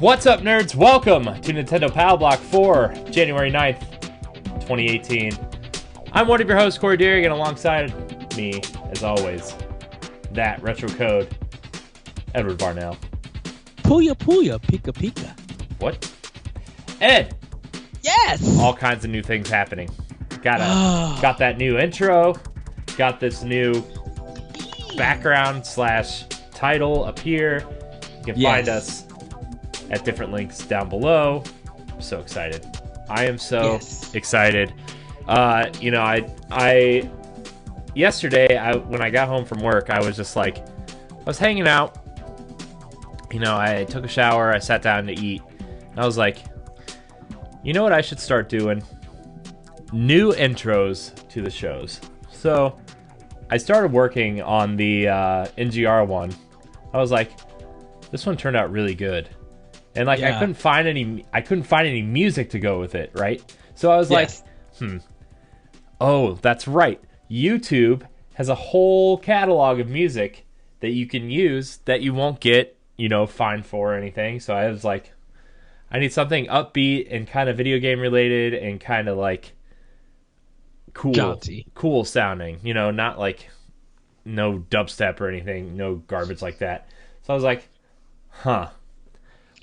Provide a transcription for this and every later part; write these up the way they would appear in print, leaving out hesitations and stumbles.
What's up, nerds? Welcome to Nintendo Power Block for January 9th, 2018. I'm one of your hosts, Corey Deering, and alongside me, as always, that retro code, Edward Varnell. Puya puya, pika pika. What? Ed! Yes! All kinds of new things happening. Got that new intro, got this new background / title up here. You can find us at different links down below. I'm so excited. I am so excited. Yesterday, when I got home from work, I was just like, I was hanging out. I took a shower, I sat down to eat, and I was like, you know what I should start doing? New intros to the shows. So I started working on the NGR one. I was like, this one turned out really good. And I couldn't find any music to go with it, right? So I was like, oh, that's right. YouTube has a whole catalog of music that you can use that you won't get, fined for or anything. So I was like, I need something upbeat and kind of video game related and kind of like cool sounding, not like no dubstep or anything, no garbage like that. So I was like,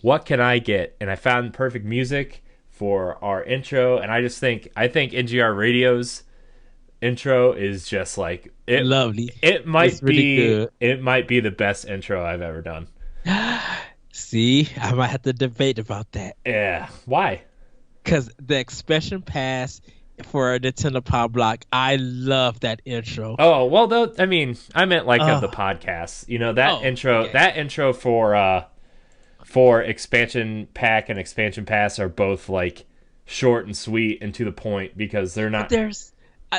what can I get? And I found perfect music for our intro, and I think NGR Radio's intro is just like lovely. It might really good. It might be the best intro I've ever done. See, I might have to debate about that. Yeah, why? Because the expansion pass for Nintendo Power Block, I love that intro. Oh well, though I meant like of the podcast. That intro for expansion pack and expansion pass are both like short and sweet and to the point because they're not.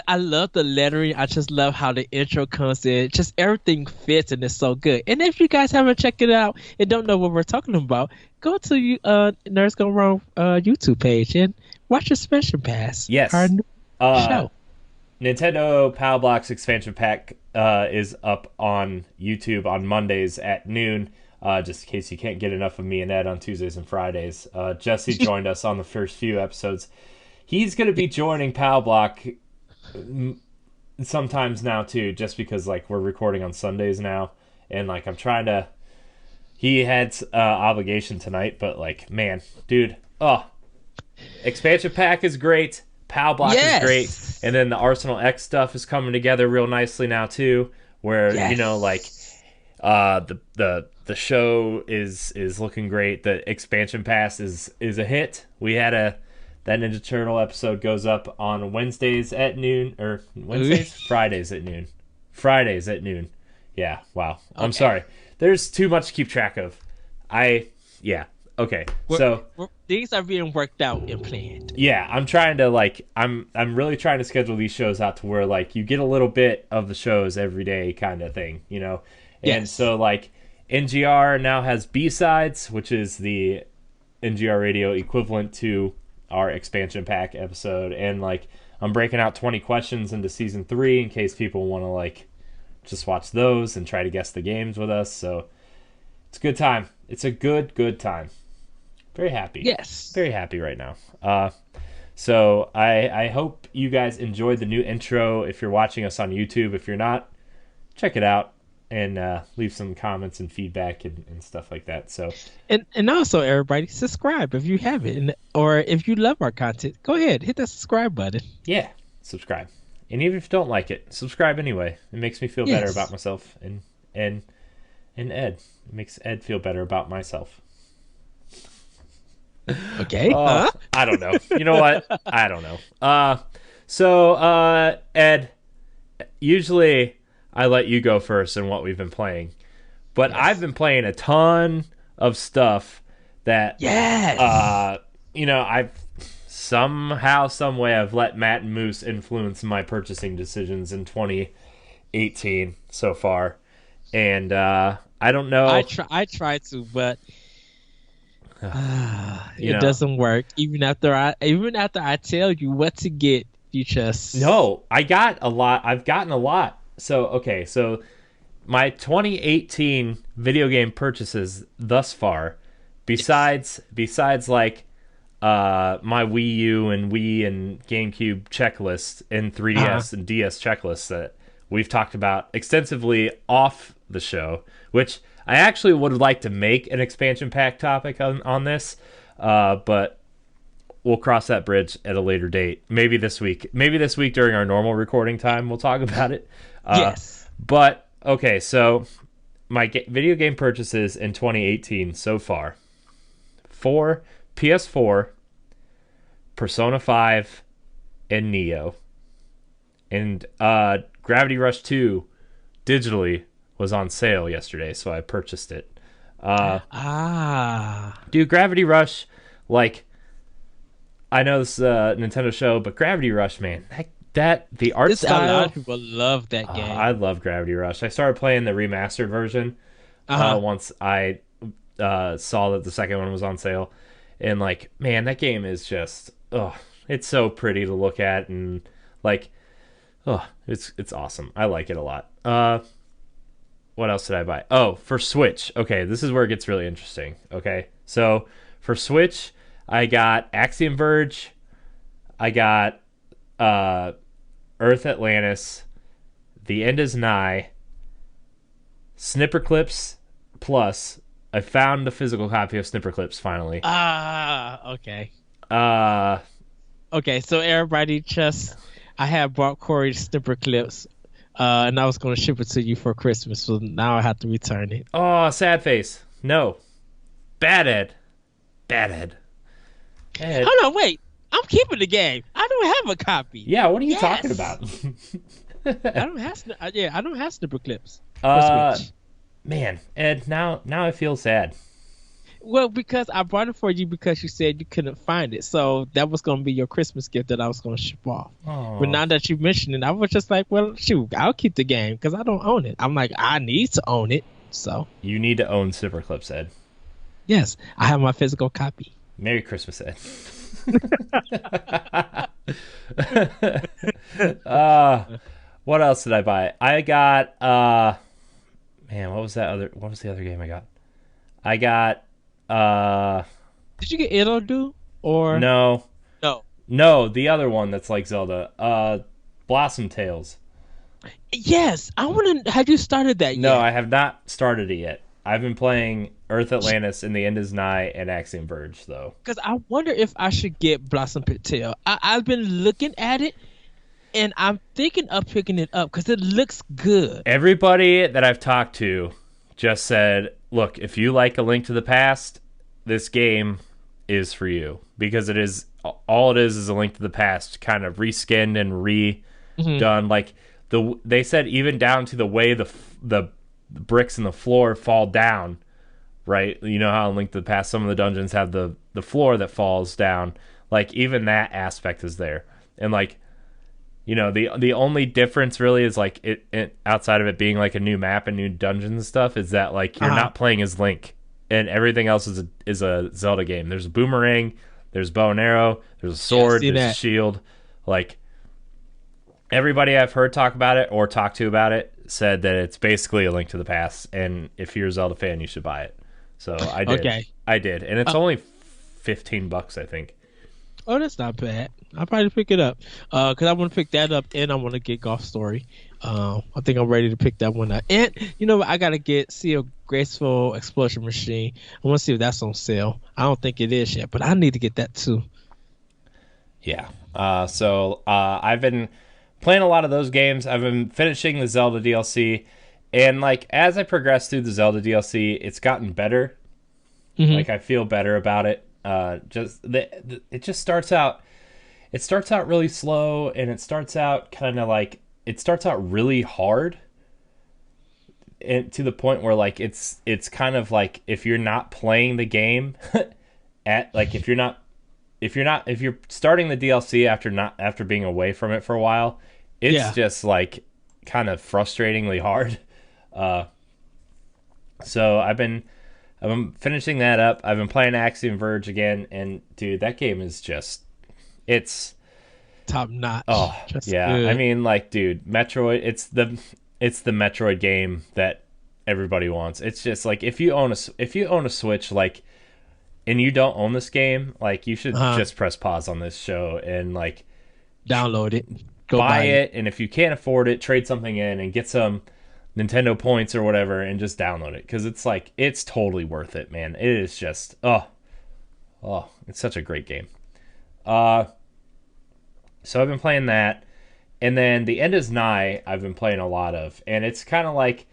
I love the lettering. I just love how the intro comes in. Just everything fits and it's so good. And if you guys haven't checked it out and don't know what we're talking about, go to Nerds Gone Wrong YouTube page and watch Expansion Pass. Yes. Our new show. Nintendo Power Blocks expansion pack is up on YouTube on Mondays at noon. Just in case you can't get enough of me and Ed on Tuesdays and Fridays. Jesse joined us on the first few episodes. He's going to be joining Power Block sometimes now too, just because we're recording on Sundays now, and I'm trying to. He had obligation tonight, but man, dude, expansion pack is great. Power Block is great, and then the Arsenal X stuff is coming together real nicely now too. Where the show is looking great. The expansion pass is a hit. We had that Ninja Turtle episode goes up on Wednesdays at noon, or Fridays at noon. Fridays at noon. Yeah, wow. Okay. I'm sorry. There's too much to keep track of. Okay. Things are being worked out and planned. Yeah, I'm trying to I'm really trying to schedule these shows out to where you get a little bit of the shows every day kind of thing, And so NGR now has B-sides, which is the NGR Radio equivalent to our expansion pack episode, and I'm breaking out 20 questions into season 3 in case people want to just watch those and try to guess the games with us. So it's a good time. It's a good time. Very happy. Yes. Very happy right now. So I hope you guys enjoyed the new intro. If you're watching us on YouTube, if you're not, check it out and leave some comments and feedback and stuff like that. So and also everybody subscribe if you haven't, or if you love our content, go ahead, hit that subscribe button. Yeah, subscribe. And even if you don't like it, subscribe anyway. It makes me feel better about myself and Ed. It makes Ed feel better about myself. Okay. I don't know. You know what? I don't know. So Ed, usually I let you go first in what we've been playing, but I've been playing a ton of stuff that I've somehow, some way, I've let Matt and Moose influence my purchasing decisions in 2018 so far, and I don't know. I try to, but it doesn't work. Even after I tell you what to get, you just I've gotten a lot. So my 2018 video game purchases thus far besides like my Wii U and Wii and GameCube checklists and 3DS and DS checklists that we've talked about extensively off the show, which I actually would like to make an expansion pack topic on this, but we'll cross that bridge at a later date. Maybe this week during our normal recording time, we'll talk about it. Yes. But okay, so my video game purchases in 2018 so far: 4 PS4, Persona 5, and Neo. And Gravity Rush 2 digitally was on sale yesterday, so I purchased it. Dude, Gravity Rush, like, I know this is a Nintendo show, but Gravity Rush, man, the art style. A lot of people love that game. I love Gravity Rush. I started playing the remastered version once I saw that the second one was on sale. And, like, man, that game is just, it's so pretty to look at, and, like, it's awesome. I like it a lot. What else did I buy? Oh, for Switch. Okay, this is where it gets really interesting. Okay, so for Switch, I got Axiom Verge. I got Earth Atlantis. The End is Nigh. Snipper Clips Plus. I found the physical copy of Snipper Clips finally. Okay. Okay, so everybody I had bought Corey Snipper Clips, and I was going to ship it to you for Christmas, so now I have to return it. Oh, sad face. No. Bad Ed. Ed. Oh, no, wait. I'm keeping the game. I don't have a copy. Yeah, what are you talking about? I don't have Snipper Clips for Switch. Man, Ed, now I feel sad. Well, because I bought it for you because you said you couldn't find it. So that was going to be your Christmas gift that I was going to ship off. Aww. But now that you mentioned it, I was just like, well, shoot, I'll keep the game because I don't own it. I'm like, I need to own it. So you need to own Snipper Clips, Ed. Yes, I have my physical copy. Merry Christmas, Ed. What else did I buy? I got man, what was the other game I got? I got Did you get It'll or No, the other one that's like Zelda. Blossom Tales. Yes, I want to. Have you started that yet? No, I have not started it yet. I've been playing Earth Atlantis and The End is Nigh and Axiom Verge, though. Because I wonder if I should get Blossom Tale. I've been looking at it, and I'm thinking of picking it up because it looks good. Everybody that I've talked to just said, look, if you like A Link to the Past, this game is for you. Because all it is A Link to the Past kind of reskinned and redone. Like, they said even down to the way the bricks in the floor fall down, right? You know how in Link to the Past some of the dungeons have the floor that falls down. Like, even that aspect is there. And, like, you know, the only difference really is, like, it outside of it being like a new map and new dungeons and stuff, is that, like, you're not playing as Link, and everything else is a Zelda game. There's a boomerang, there's bow and arrow, there's a sword, there's a shield. Like, everybody I've heard talk about it or talk to about it said that it's basically A Link to the Past, and if you're a Zelda fan, you should buy it. So I did. Okay. I did, and it's only $15, I think. Oh, that's not bad. I'll probably pick it up because I want to pick that up, and I want to get Golf Story. I think I'm ready to pick that one up. And you know what? I gotta see a Graceful Explosion Machine. I want to see if that's on sale. I don't think it is yet, but I need to get that too. Yeah. So I've been playing a lot of those games. I've been finishing the Zelda DLC, and, like, as I progress through the Zelda DLC, it's gotten better. Mm-hmm. Like, I feel better about it. It just starts out. It starts out really slow, and it starts out kind of like really hard, and to the point where, like, it's kind of like if you're not playing the game if you're starting the DLC after being away from it for a while, it's just, like, kind of frustratingly hard. So I've been finishing that up. I've been playing Axiom Verge again, and dude, that game is just, it's top notch. Oh, just yeah. good. I mean, like, dude, Metroid, it's the Metroid game that everybody wants. It's just like if you own a Switch, like, and you don't own this game, like you should Uh-huh. just press pause on this show and like Download it. Go buy buy it. it. And if you can't afford it, trade something in and get some Nintendo points or whatever, and just download it because it's like it's totally worth it, man. It is just it's such a great game. Uh, so I've been playing that, and then The End Is Nigh. I've been playing a lot of, and it's kind of like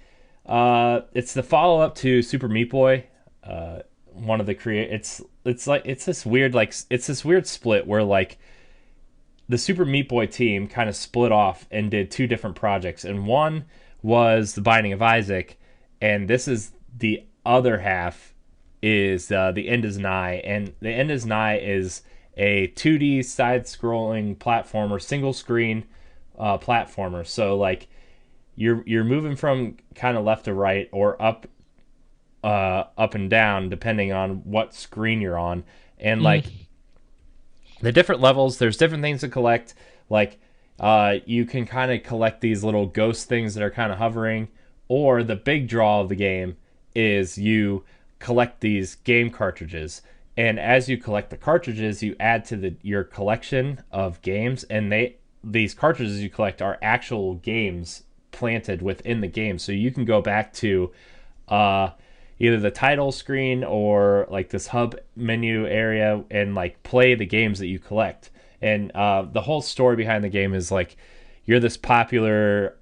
it's the follow up to Super Meat Boy. One of the it's like it's this weird split where like the Super Meat Boy team kind of split off and did two different projects, and one was The Binding of Isaac, and this is the other half is The End Is Nigh, and The End Is Nigh is a 2D side-scrolling platformer, single screen platformer. So like you're moving from kind of left to right or up and down depending on what screen you're on, and like the different levels, there's different things to collect. Like you can kind of collect these little ghost things that are kind of hovering, or the big draw of the game is you collect these game cartridges, and as you collect the cartridges you add to your collection of games, and these cartridges you collect are actual games planted within the game, so you can go back to either the title screen or like this hub menu area and like play the games that you collect. And the whole story behind the game is like you're this popular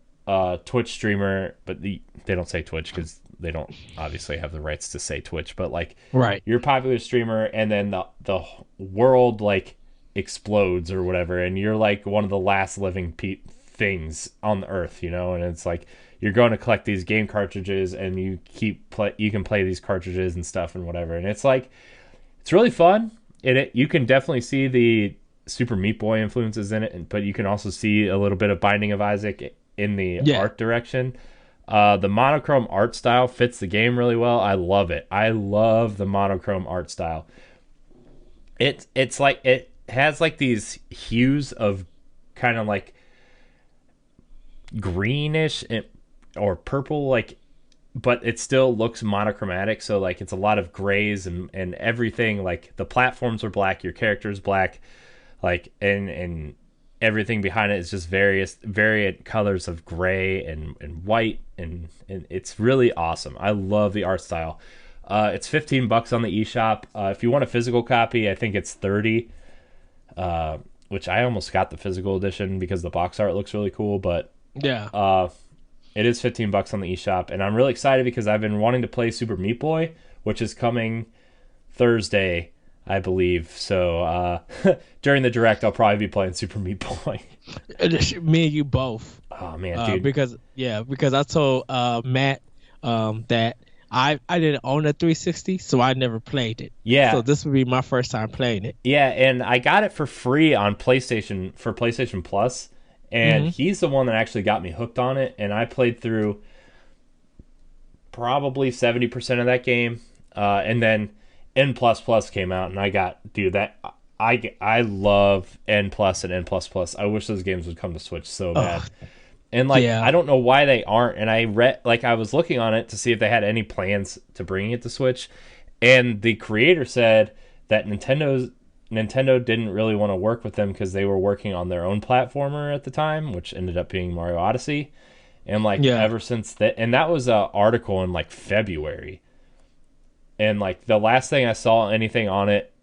Twitch streamer, but they don't say Twitch because they don't obviously have the rights to say Twitch, but like Right. you're a popular streamer, and then the world like explodes or whatever, and you're like one of the last living things on the earth, and it's like you're going to collect these game cartridges, and you can play these cartridges and stuff and whatever, and it's like it's really fun. You can definitely see the Super Meat Boy influences in it, but you can also see a little bit of Binding of Isaac in the art direction. The monochrome art style fits the game really well. I love it. I love the monochrome art style. It's like it has like these hues of kind of like greenish or purple, like, but it still looks monochromatic. So like it's a lot of grays and everything. Like the platforms are black, your character is black, like and everything behind it is just variant colors of gray and white, and it's really awesome. I love the art style. It's $15 on the eShop. If you want a physical copy, I think it's $30. Which I almost got the physical edition because the box art looks really cool, but Yeah. it is $15 on the eShop, and I'm really excited because I've been wanting to play Super Meat Boy, which is coming Thursday, I believe. So during the direct, I'll probably be playing Super Meat Boy. Me and you both. Oh man, dude! Because I told Matt that I didn't own a 360, so I never played it. Yeah. So this would be my first time playing it. Yeah, and I got it for free on PlayStation for PlayStation Plus, and he's the one that actually got me hooked on it, and I played through probably 70% of that game, and then N++ came out, and I got, dude, that I love N+ and N++. I wish those games would come to Switch so bad. And like Yeah. I don't know why they aren't, and I was looking on it to see if they had any plans to bringing it to Switch, and the creator said that Nintendo didn't really want to work with them because they were working on their own platformer at the time, which ended up being Mario Odyssey. And like ever since that, and that was an article in like February, and like the last thing I saw anything on it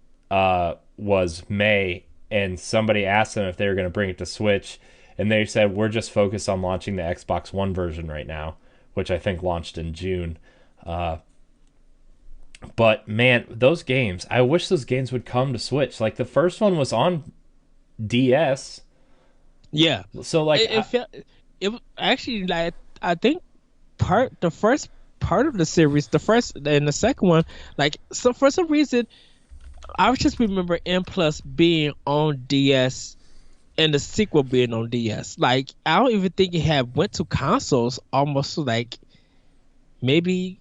was May, and somebody asked them if they were going to bring it to Switch, and they said we're just focused on launching the Xbox One version right now, which I think launched in June. But man, those games, I wish those games would come to Switch. Like the first one was on DS. Yeah. So like It actually, like, I think the first part of the series, the first and the second one, like, so for some reason I was just remember N Plus being on DS and the sequel being on DS. Like I don't even think it had went to consoles almost like maybe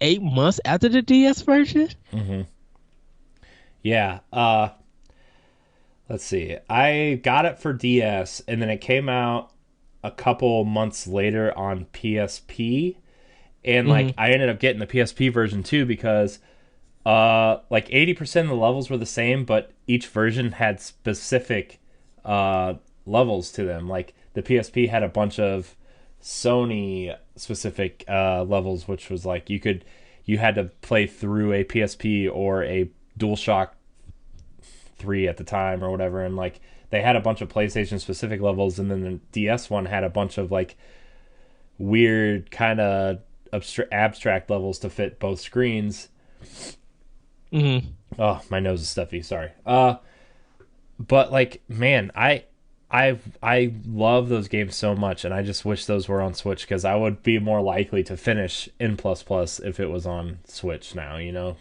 8 months after the DS version. Yeah. Let's see. I got it for DS, and then it came out a couple months later on PSP. And like I ended up getting the PSP version too because Like 80% of the levels were the same, but each version had specific levels to them. Like the PSP had a bunch of Sony specific levels, which was like you had to play through a PSP or a DualShock 3 at the time or whatever, and like they had a bunch of PlayStation specific levels, and then the DS one had a bunch of like weird kind of abstract levels to fit both screens. Mm-hmm. Oh, my nose is stuffy. Sorry. But like, man, I love those games so much, and I just wish those were on Switch because I would be more likely to finish N plus plus if it was on Switch now. You know,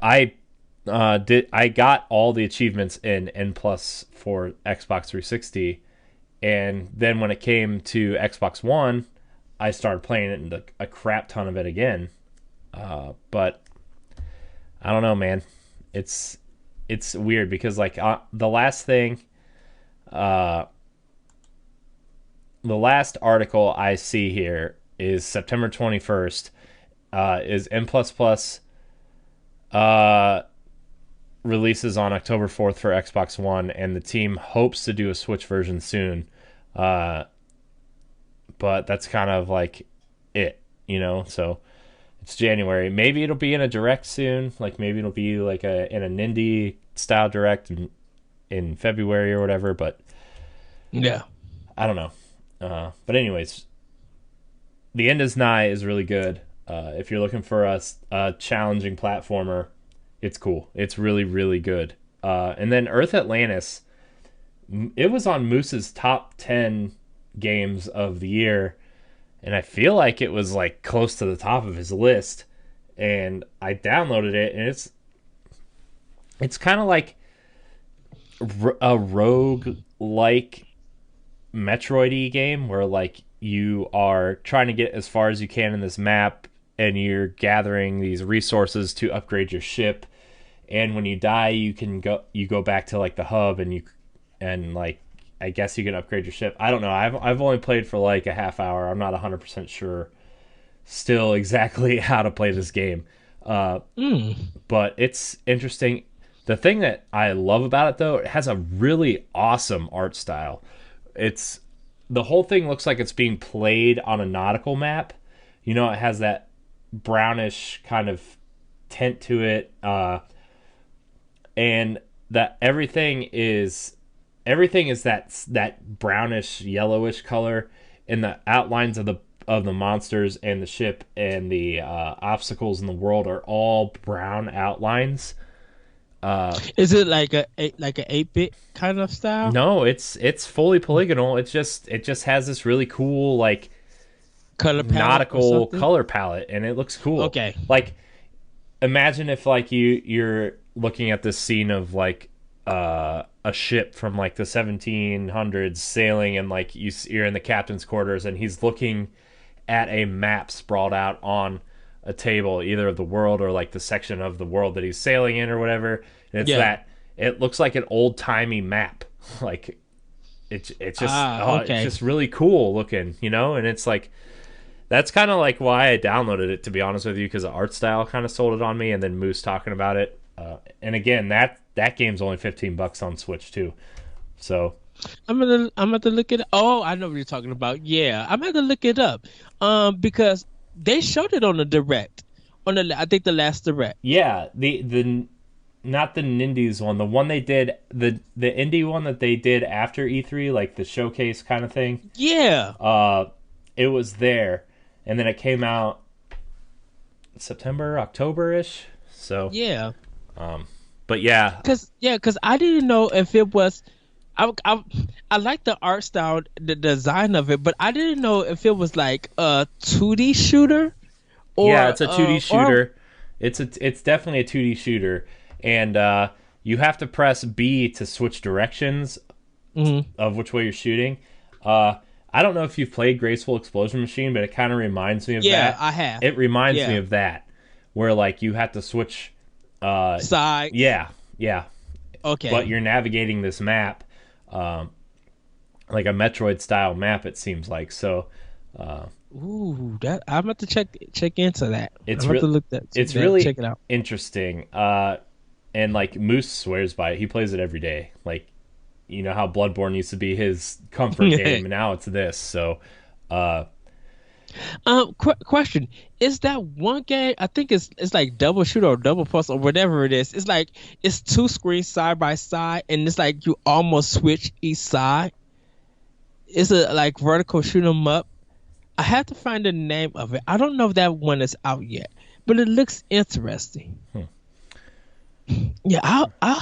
I got all the achievements in N plus for Xbox 360, and then when it came to Xbox One, I started playing it and a crap ton of it again. But I don't know, man. It's weird because like the last thing, the last article I see here is September 21st. Is N plus plus releases on October 4th for Xbox One, and the team hopes to do a Switch version soon. But that's kind of like it, you know. So it's January. Maybe it'll be in a direct soon. Like maybe it'll be like in a Nindy style direct in February or whatever. But Yeah. I don't know. But anyways, The End Is Nigh is really good. If you're looking for a challenging platformer, it's cool. It's really, really good. And then Earth Atlantis, it was on Moose's top 10 games of the year, and I feel like it was like close to the top of his list. And I downloaded it, and it's kind of like a rogue-like Metroid-y game where like you are trying to get as far as you can in this map, and you're gathering these resources to upgrade your ship. And when you die, you go back to like the hub, and like I guess you can upgrade your ship. I don't know. I've only played for like a half hour. I'm not 100% sure still exactly how to play this game. But it's interesting. The thing that I love about it though, it has a really awesome art style. It's the whole thing looks like it's being played on a nautical map. You know, it has that brownish kind of tint to it, and that everything is that brownish yellowish color, and the outlines of the monsters and the ship and the obstacles in the world are all brown outlines. Is it like a 8-bit kind of style? No, it's fully polygonal. It just has this really cool like Color palette or nautical something? color palette, and it looks cool. Okay. Like imagine if like you're looking at this scene of like a ship from like the 1700s sailing, and like you're in the captain's quarters, and he's looking at a map sprawled out on a table, either of the world or like the section of the world that he's sailing in or whatever. And it's Yeah. that it looks like an old timey map. Like it's just it's Okay. just really cool looking, you know. And it's like that's kind of like why I downloaded it, to be honest with you, because the art style kind of sold it on me, and then Moose talking about it. And again, that game's only $15 on Switch too. So I'm gonna look it. Oh, I know what you're talking about. Yeah, I'm gonna look it up. Because they showed it on the direct, I think the last direct. yeah, the not the Nindies one, the one they did, the indie one that they did after E3, like the showcase kind of thing. Yeah. It was there, and then it came out September, October ish. So, Yeah. but yeah, Cause I didn't know if it was. I like the art style, the design of it, but I didn't know if it was like a 2D shooter or yeah, it's a 2D or shooter. It's definitely a 2D shooter, and you have to press B to switch directions of which way you're shooting. I don't know if you've played Graceful Explosion Machine, but it kind of reminds me of Yeah, that. I have. It reminds Yeah. me of that, where like you have to switch. Side. Yeah, yeah, Okay. but you're navigating this map, like a Metroid style map. It seems like so. Ooh, that I'm about to check into that. I'm It's about to real. look It's that check really it out. interesting. And like Moose swears by it. He plays it every day. Like, you know how Bloodborne used to be his comfort game, and now it's this. So, uh, Question: Is that one game? I think it's like double shooter or double plus or whatever it is. It's like it's two screens side by side, and it's like you almost switch each side. It's a like vertical shoot 'em up. I have to find the name of it. I don't know if that one is out yet, but it looks interesting. Yeah, I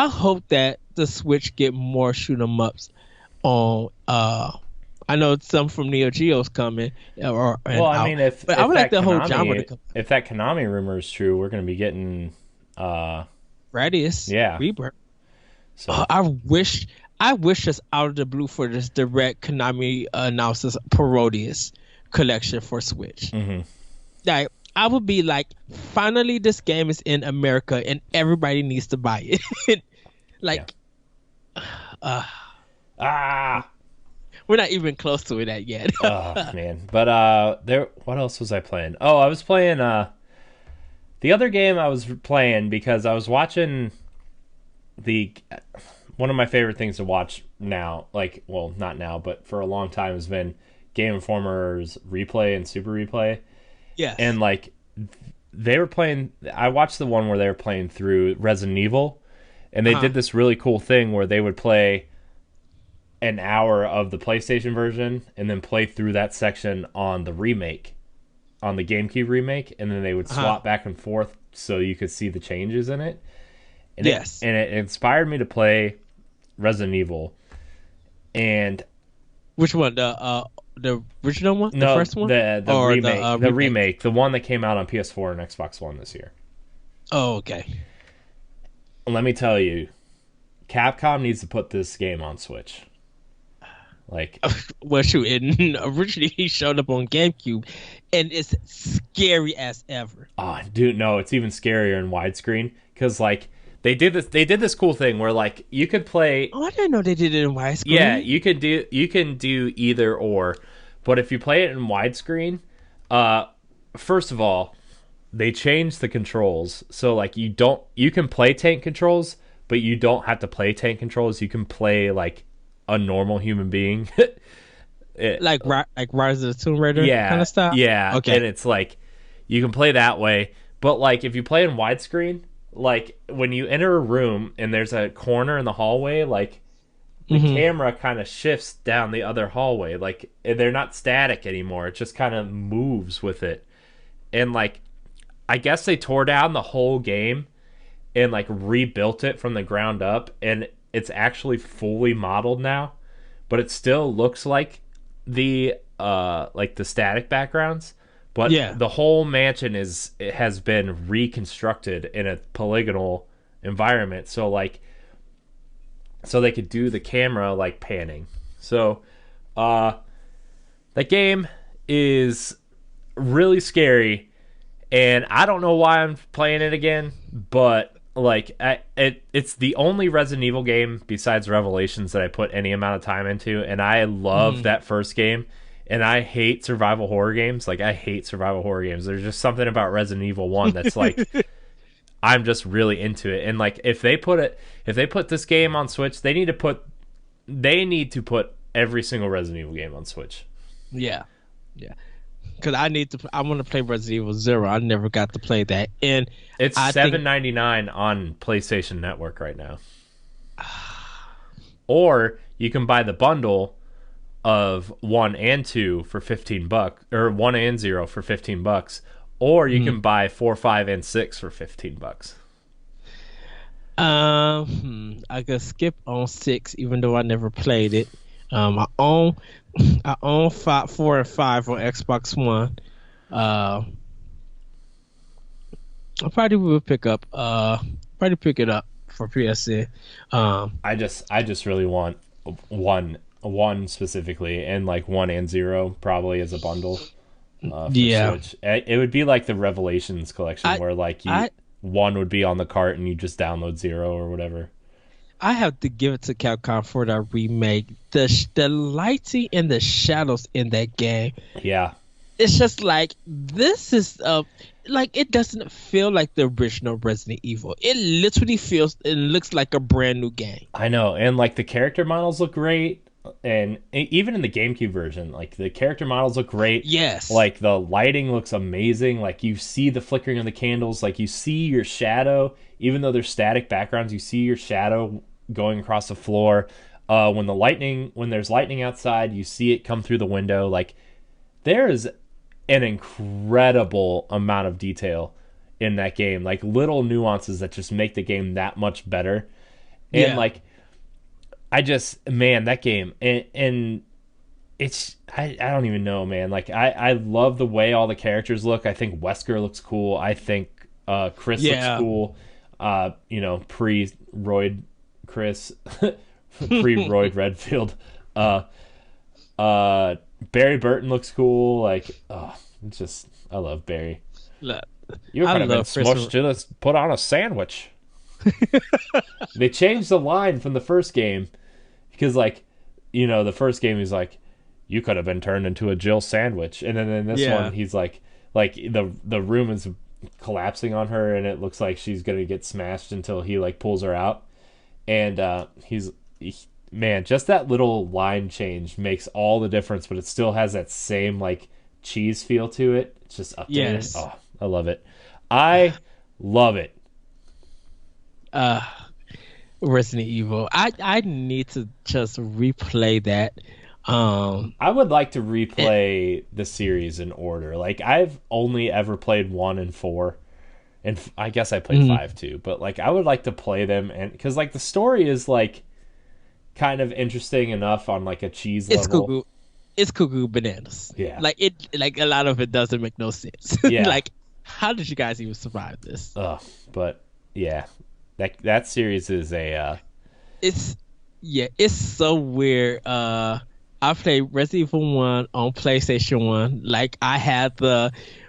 hope that the Switch get more shoot 'em ups on. I know some from Neo Geo's coming or well, and I out, mean, but I would like the whole genre to come. If that Konami rumor is true, we're going to be getting, Radius yeah. Rebirth. So, I wish just out of the blue for this direct Konami announces Parodius collection for Switch. mhm. Like I would be like, finally this game is in America and everybody needs to buy it. Yeah. Like uh, Ah, we're not even close to it yet. oh man. But there. What else was I playing? Oh, I was playing the other game I was playing because I was watching the one of my favorite things to watch now, like, well, not now, but for a long time has been Game Informer's Replay and Super Replay. Yes. And like they were playing, I watched the one where they were playing through Resident Evil, and they Uh-huh. did this really cool thing where they would play an hour of the PlayStation version and then play through that section on the remake, on the GameCube remake, and then they would Uh-huh. swap back and forth so you could see the changes in it. And Yes. it inspired me to play Resident Evil. And Which one? The original one? The no, first one? the Or remake, the the remake, the one that came out on PS4 and Xbox One this year. Oh, okay. Let me tell you, Capcom needs to put this game on Switch. Like, Well, shoot, and originally he showed up on GameCube, and it's scary as ever. oh, dude, no, it's even scarier in widescreen because like they did this cool thing where like you could play. Oh, I didn't know they did it in widescreen. Yeah, you can do either or, but if you play it in widescreen, first of all, they changed the controls. So like you can play tank controls, but you don't have to play tank controls. You can play like a normal human being. like Rise of the Tomb Raider Yeah, kind of stuff. yeah, Okay. and it's like you can play that way, but like if you play in widescreen, like when you enter a room and there's a corner in the hallway, like the camera kind of shifts down the other hallway, like they're not static anymore. It just kind of moves with it, and like I guess they tore down the whole game and like rebuilt it from the ground up, and it's actually fully modeled now, but it still looks like the static backgrounds, but Yeah. the whole mansion it has been reconstructed in a polygonal environment, so like so they could do the camera like panning. So uh that game is really scary, and I don't know why I'm playing it again, but like it's the only Resident Evil game besides Revelations that I put any amount of time into, and I love that first game. And I hate survival horror games. Like I hate survival horror games. There's just something about Resident Evil 1 that's like I'm just really into it. And like if they put this game on Switch, they need to put every single Resident Evil game on Switch. Yeah. Yeah. Because I want to play Resident Evil Zero. I never got to play that, and It's I think $7.99 on PlayStation Network right now. Or you can buy the bundle of 1 and 2 for $15, or 1 and 0 for $15, or you can buy 4, 5, and 6 for $15. I could skip on 6, even though I never played it. I own five, 4, and 5 on Xbox One. I probably will pick it up for PSN. I just really want one specifically, and like 1 and 0 probably as a bundle. For Yeah. Switch. It would be like the Revelations collection, where like 1 would be on the cart and you just download 0 or whatever. I have to give it to Capcom for that remake. The lighting and the shadows in that game, Yeah, it's just like this is like it doesn't feel like the original Resident Evil. It literally feels it looks like a brand new game. I know. And like the character models look great. And even in the GameCube version, like the character models look great. Yes. Like the lighting looks amazing. Like you see the flickering of the candles. Like you see your shadow, even though they're static backgrounds, you see your shadow going across the floor. When there's lightning outside, you see it come through the window. Like there is an incredible amount of detail in that game. Like little nuances that just make the game that much better. And Yeah. like that game and it's I don't even know, man. Like I love the way all the characters look. I think Wesker looks cool. I think Chris looks Yeah. cool. Pre-roid Chris, pre-roid Redfield. Barry Burton looks cool. Like it's just I love Barry. Look, You I could have been love Chris. smushed to this, put on a sandwich. They changed the line from the first game because, like, the first game he's like, "You could have been turned into a Jill sandwich," and then in this Yeah. one he's like the room is collapsing on her, and it looks like she's gonna get smashed until he like pulls her out, and man, just that little line change makes all the difference, but it still has that same like cheese feel to it. It's just updated. Yes. Oh, I love it. I love it. Resident Evil. I need to just replay that. I would like to replay the series in order. Like I've only ever played 1 and 4, and I guess I played 5 too. But like I would like to play them, and because like the story is like kind of interesting enough on like a cheese It's level. cuckoo. It's cuckoo bananas. Yeah. Like a lot of it doesn't make no sense. Yeah. Like, how did you guys even survive this? But yeah, that series is It's so weird. I played Resident Evil 1 on PlayStation 1. Like I had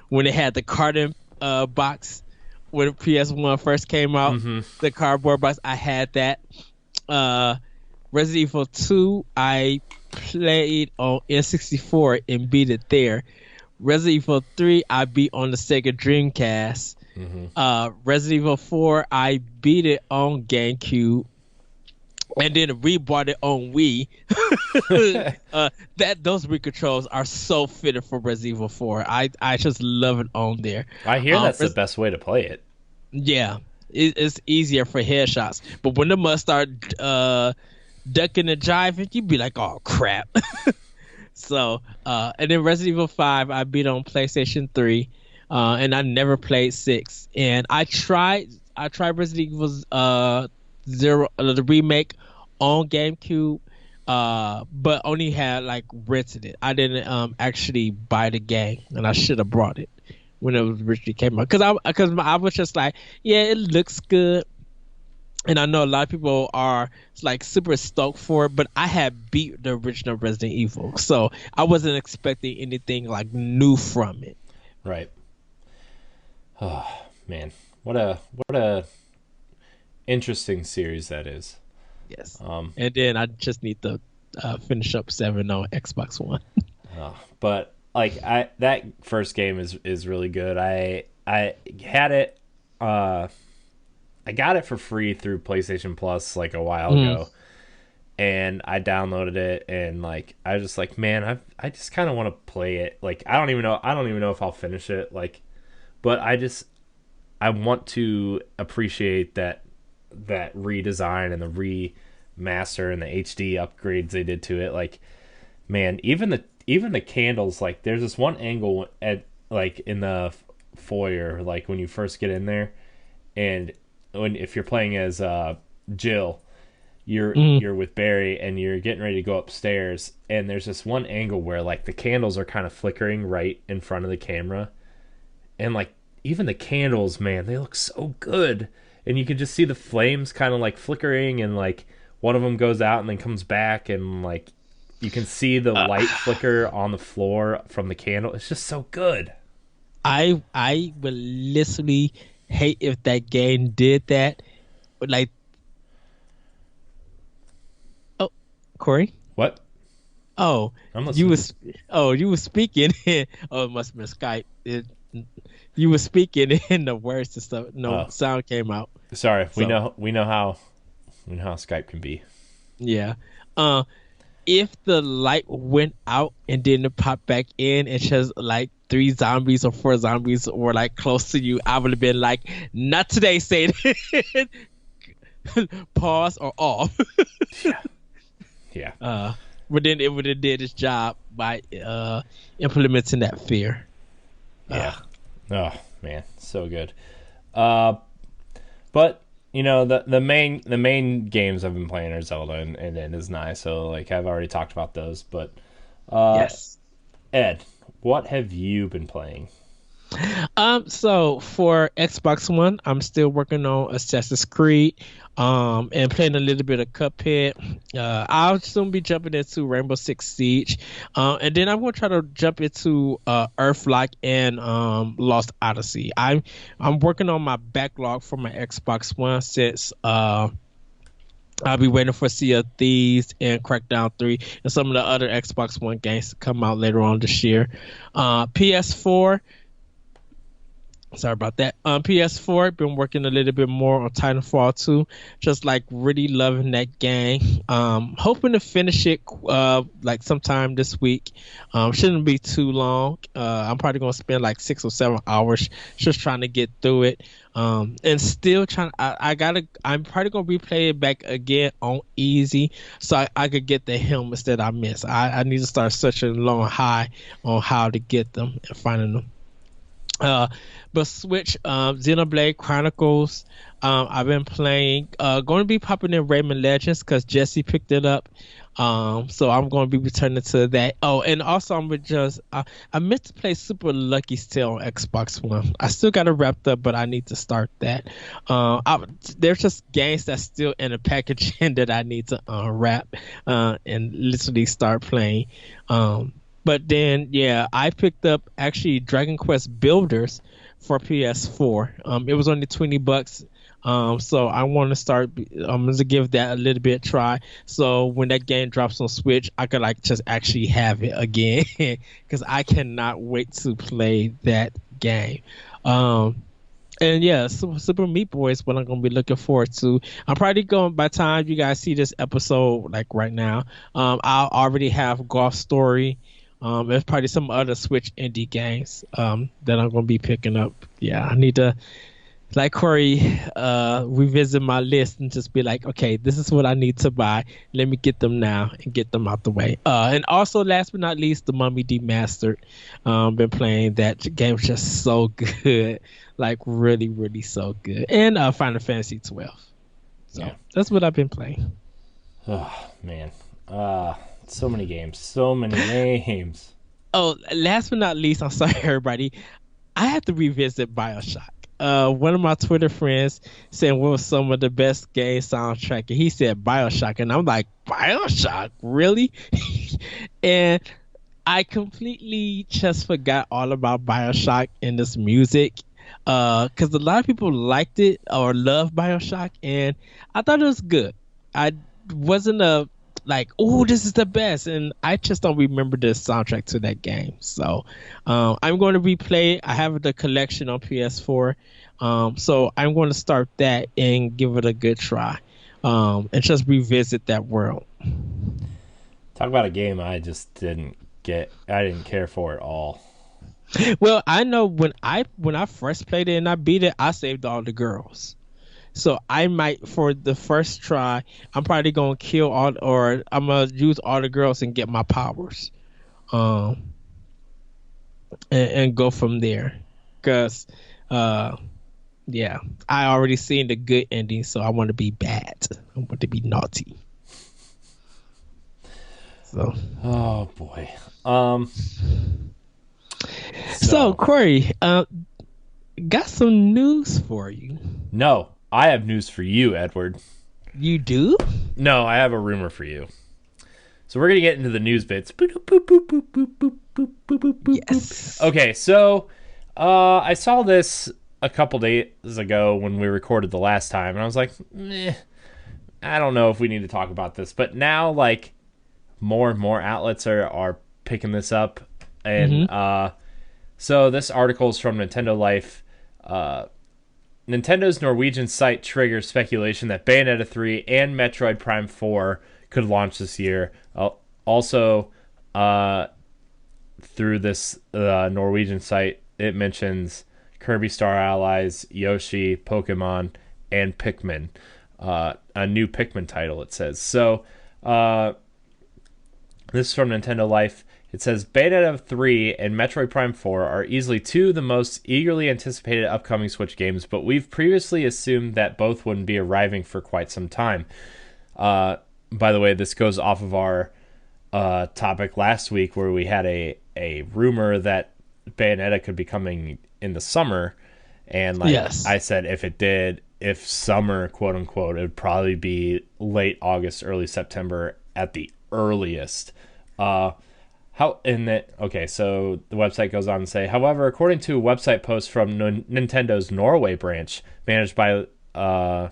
when it had the carton box when PS1 first came out, the cardboard box, I had that. Resident Evil 2 I played on N64 and beat it there. Resident Evil 3 I beat on the Sega Dreamcast. Resident Evil 4 I beat it on GameCube and then rebought it on Wii. Those Wii controls are so fitted for Resident Evil 4. I just love it on there. I hear that's the best way to play it. Yeah, it's easier for headshots. But when the must start ducking and jiving, you'd be like, oh crap. So and then Resident Evil 5 I beat on PlayStation 3. And I never played 6. And I tried Resident Evil 0, the remake on GameCube, but only had like rented it. I didn't actually buy the game, and I should have brought it when it was originally came out. Because I was just like, yeah, it looks good, and I know a lot of people are like super stoked for it. But I had beat the original Resident Evil, so I wasn't expecting anything like new from it. Right. Oh man, what a interesting series that is. Yes. And then I just need to finish up 7 on Xbox One. But like that first game is really good. I had it. I got it for free through PlayStation Plus like a while ago, and I downloaded it, and like I was just like, man, I just kind of want to play it. Like I don't even know if I'll finish it. Like, but I want to appreciate that redesign and the remaster and the HD upgrades they did to it. Like, man, even the candles. Like, there's this one angle at like in the foyer, like when you first get in there, and if you're playing as Jill, you're with Barry and you're getting ready to go upstairs, and there's this one angle where like the candles are kind of flickering right in front of the camera, and like even the candles, man, they look so good. And you can just see the flames kind of like flickering, and like one of them goes out and then comes back, and like you can see the light flicker on the floor from the candle. It's just so good. I would literally hate if that game did that. But like Corey. What? Oh, I'm you listening. was you was speaking. Oh, it must have been Skype. You were speaking and the words and stuff. No Oh, sound came out. sorry. We So know we know how Skype can be. yeah. Uh, if the light went out and then it popped back in, and just like three zombies or four zombies were like close to you, I would have been like, "Not today, Satan." Pause or off. Yeah. Yeah. But then it would have did its job by implementing that fear. Yeah. Oh man, so good. Uh, but you know the main games I've been playing are Zelda and it is nice. So like I've already talked about those. But Yes. Ed, what have you been playing? So for Xbox One, I'm still working on Assassin's Creed, and playing a little bit of Cuphead. I'll soon be jumping into Rainbow Six Siege, and then I'm gonna try to jump into Earthlock and Lost Odyssey. I'm working on my backlog for my Xbox One since I'll be waiting for Sea of Thieves and Crackdown 3 and some of the other Xbox One games to come out later on this year. PS4. Sorry about that. PS4, been working a little bit more on Titanfall 2. Just like really loving that game. Hoping to finish it like sometime this week. Shouldn't be too long. I'm probably gonna spend like 6 or 7 hours just trying to get through it. And still trying. I'm probably gonna replay it back again on easy, so I could get the helmets that I missed. I need to start searching low and high on how to get them and finding them. But Switch, Xenoblade Chronicles, I've been playing. Going to be popping in Rayman Legends because Jesse picked it up. So I'm going to be returning to that. Oh, and also I meant to play Super Lucky's Tale on Xbox One. I still got it wrapped up, but I need to start that. There's just games that's still in a packaging that I need to unwrap and literally start playing. But then, yeah, I picked up actually Dragon Quest Builders for PS4. It was only $20. So I want to start. I'm going to give that a little bit try. So when that game drops on Switch, I could like just actually have it again because I cannot wait to play that game. And yeah, Super Meat Boy is what I'm gonna be looking forward to. I'm probably going by the time you guys see this episode, like right now. I'll already have Golf Story. There's probably some other Switch indie games that I'm gonna be picking up. Yeah, I need to, like Corey, revisit my list and just be like, okay, this is what I need to buy. Let me get them now and get them out the way. And also, last but not least, The Mummy Demastered. Been playing that game, just so good, like really, really so good. And Final Fantasy 12. So Yeah. that's what I've been playing. Oh man. So many games. So many games. Oh, last but not least, I'm sorry, everybody. I have to revisit Bioshock. One of my Twitter friends said what was some of the best game soundtrack, and he said Bioshock, and I'm like, Bioshock, really? And I completely just forgot all about Bioshock and this music, because a lot of people liked it or loved Bioshock, and I thought it was good. I wasn't a like, oh, this is the best, and I just don't remember the soundtrack to that game. So I'm going to replay. I have the collection on PS4, so I'm going to start that and give it a good try, and just revisit that world. Talk about a game I just didn't get. I didn't care for at all. Well, I know when I first played it and I beat it, I saved all the girls. So I might, for the first try, I'm probably gonna kill all, or I'm gonna use all the girls and get my powers, and go from there. Cause, yeah, I already seen the good ending, so I want to be bad. I want to be naughty. So, Oh boy. so Corey, got some news for you. No, I have news for you, Edward. You do? No, I have a rumor for you. So we're gonna get into the news bits. Boop, boop, boop, boop, boop, boop, boop, boop, boop, boop, Yes. boop. Okay, so I saw this a couple days ago when we recorded the last time, and I was like, I don't know if we need to talk about this. But now, like, more and more outlets are picking this up. And so this article is from Nintendo Life. Nintendo's Norwegian site triggers speculation that Bayonetta 3 and Metroid Prime 4 could launch this year. Also, through this Norwegian site, it mentions Kirby Star Allies, Yoshi, Pokemon, and Pikmin. A new Pikmin title, it says. So, this is from Nintendo Life. It says, Bayonetta 3 and Metroid Prime 4 are easily two of the most eagerly anticipated upcoming Switch games, but we've previously assumed that both wouldn't be arriving for quite some time. By the way, this goes off of our topic last week where we had a rumor that Bayonetta could be coming in the summer. And like Yes. I said, if summer, quote unquote, it would probably be late August, early September at the earliest. So the website goes on to say, however, according to a website post from Nintendo's Norway branch, managed by blah,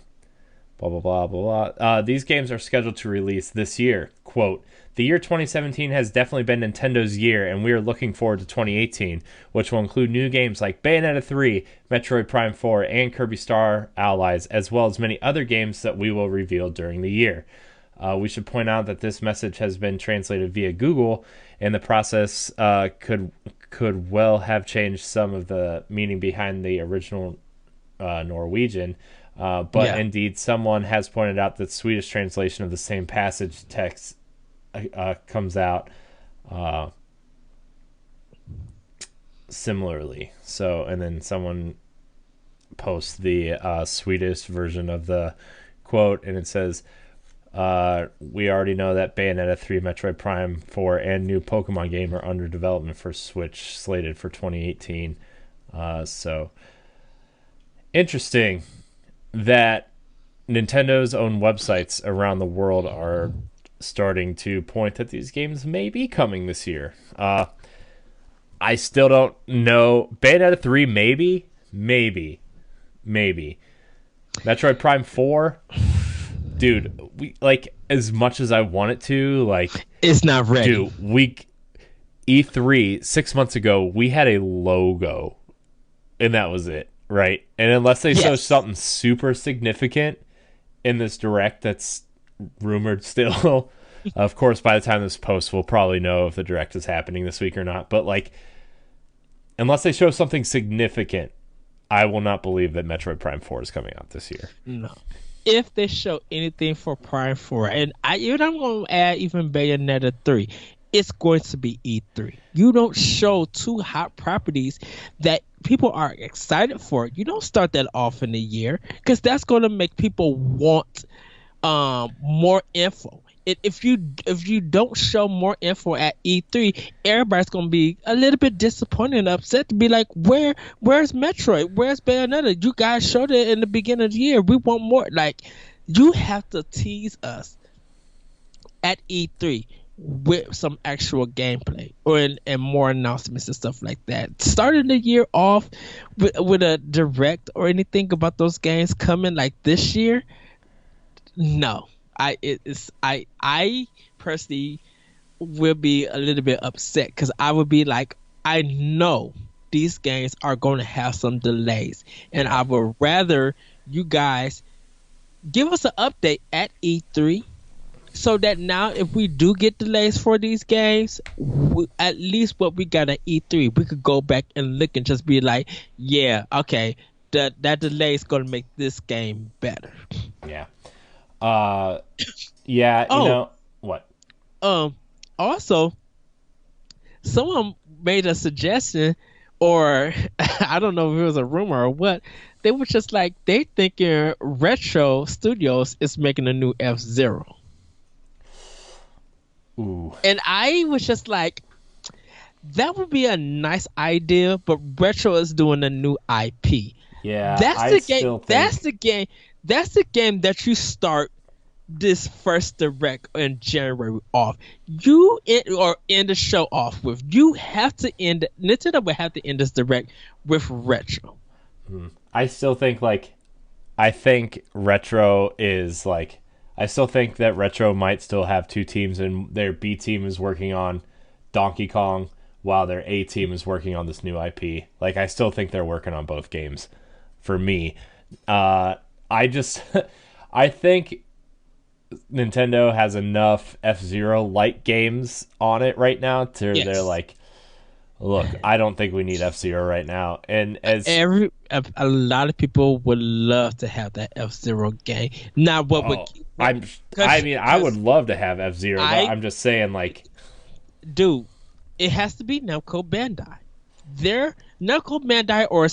blah, blah, blah, blah, these games are scheduled to release this year. Quote, the year 2017 has definitely been Nintendo's year, and we are looking forward to 2018, which will include new games like Bayonetta 3, Metroid Prime 4, and Kirby Star Allies, as well as many other games that we will reveal during the year. We should point out that this message has been translated via Google, and the process could well have changed some of the meaning behind the original Norwegian. Indeed, someone has pointed out that Swedish translation of the same passage text comes out similarly. So, and then someone posts the Swedish version of the quote, and it says, we already know that Bayonetta 3, Metroid Prime 4, and new Pokemon game are under development for Switch, slated for 2018. So, interesting that Nintendo's own websites around the world are starting to point that these games may be coming this year. I still don't know. Bayonetta 3, maybe. Metroid Prime 4, dude, we like as much as I want it to, like It's not ready. Dude, E3 6 months ago, we had a logo, and that was it, right? And unless they show something super significant in this direct that's rumored still, of course, by the time this posts, we'll probably know if the direct is happening this week or not. But like, unless they show something significant, I will not believe that Metroid Prime 4 is coming out this year. No. If they show anything for Prime 4, and I'm going to add even Bayonetta 3, it's going to be E3. You don't show two hot properties that people are excited for. You don't start that off in the year, because that's going to make people want more info. If you don't show more info at E3, everybody's gonna be a little bit disappointed and upset to be like, where's Metroid? Where's Bayonetta? You guys showed it in the beginning of the year. We want more. Like, you have to tease us at E3 with some actual gameplay and more announcements and stuff like that. Starting the year off with a direct or anything about those games coming like this year, no. I personally will be a little bit upset, because I would be like, I know these games are going to have some delays, and I would rather you guys give us an update at E3, so that now if we do get delays for these games, at least what we got at E3, we could go back and look and just be like, yeah, okay, that delay is going to make this game better. Yeah. You know what? Also, someone made a suggestion, or I don't know if it was a rumor or what. They were just like, they thinking Retro Studios is making a new F-Zero. Ooh. And I was just like, that would be a nice idea, but Retro is doing a new IP. Yeah, That's the game that you start this first direct in January off. Or end the show off with. You have to end. Nintendo will have to end this direct with Retro. I still think I think Retro is like, I still think that Retro might still have two teams, and their B team is working on Donkey Kong, while their A team is working on this new IP. Like, I still think they're working on both games. For me, I just, I think Nintendo has enough F-Zero light games on it right now to Yes. they're like, look, I don't think we need F-Zero right now. And as A lot of people would love to have that F-Zero game. Now, what would oh, I mean, I would love to have F-Zero, but I'm just saying, like, dude, it has to be Namco Bandai. They're Namco Bandai or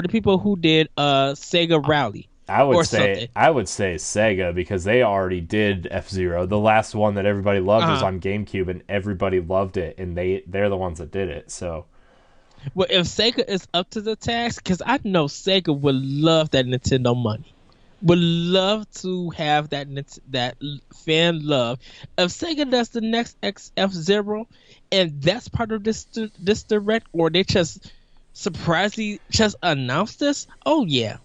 the people who did Sega Rally. I would or say something. I would say Sega, because they already did F-Zero. The last one that everybody loved was on GameCube, and everybody loved it, and they're the ones that did it. So, Well, if Sega is up to the task, because I know Sega would love that Nintendo money, would love to have that fan love. If Sega does the next F-Zero, and that's part of this direct, or they just surprisingly just announce this, oh yeah.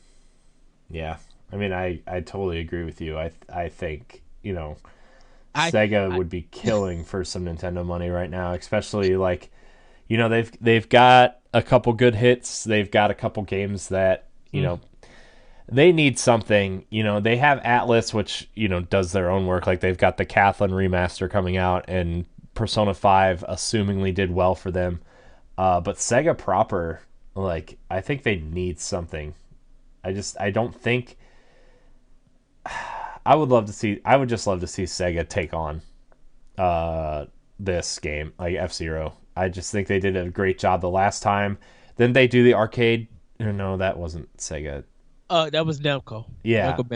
yeah. I mean, I totally agree with you. I think, Sega would be killing for some Nintendo money right now, especially like, they've got a couple good hits. They've got a couple games that, they need something. They have Atlas, which, does their own work. Like, they've got the Cathlon remaster coming out, and Persona 5 assumingly did well for them. But Sega proper, like, I think they need something. I don't think I would just love to see Sega take on this game, like F-Zero. I just think they did a great job the last time. Then they do the arcade. No, that wasn't Sega. That was Namco. Yeah. Namco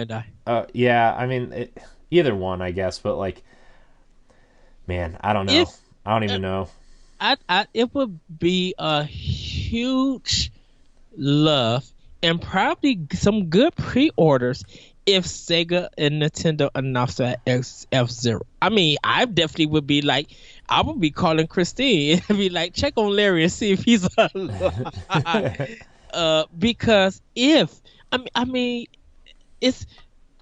Bandai. Yeah, I mean, either one, I guess, but like, man, I don't know. I don't even know. It would be a huge love and probably some good pre-orders if Sega and Nintendo announced that F-Zero. I mean, I definitely would be like, I would be calling Christine and be like, check on Larry and see if he's alive. Because I mean, it's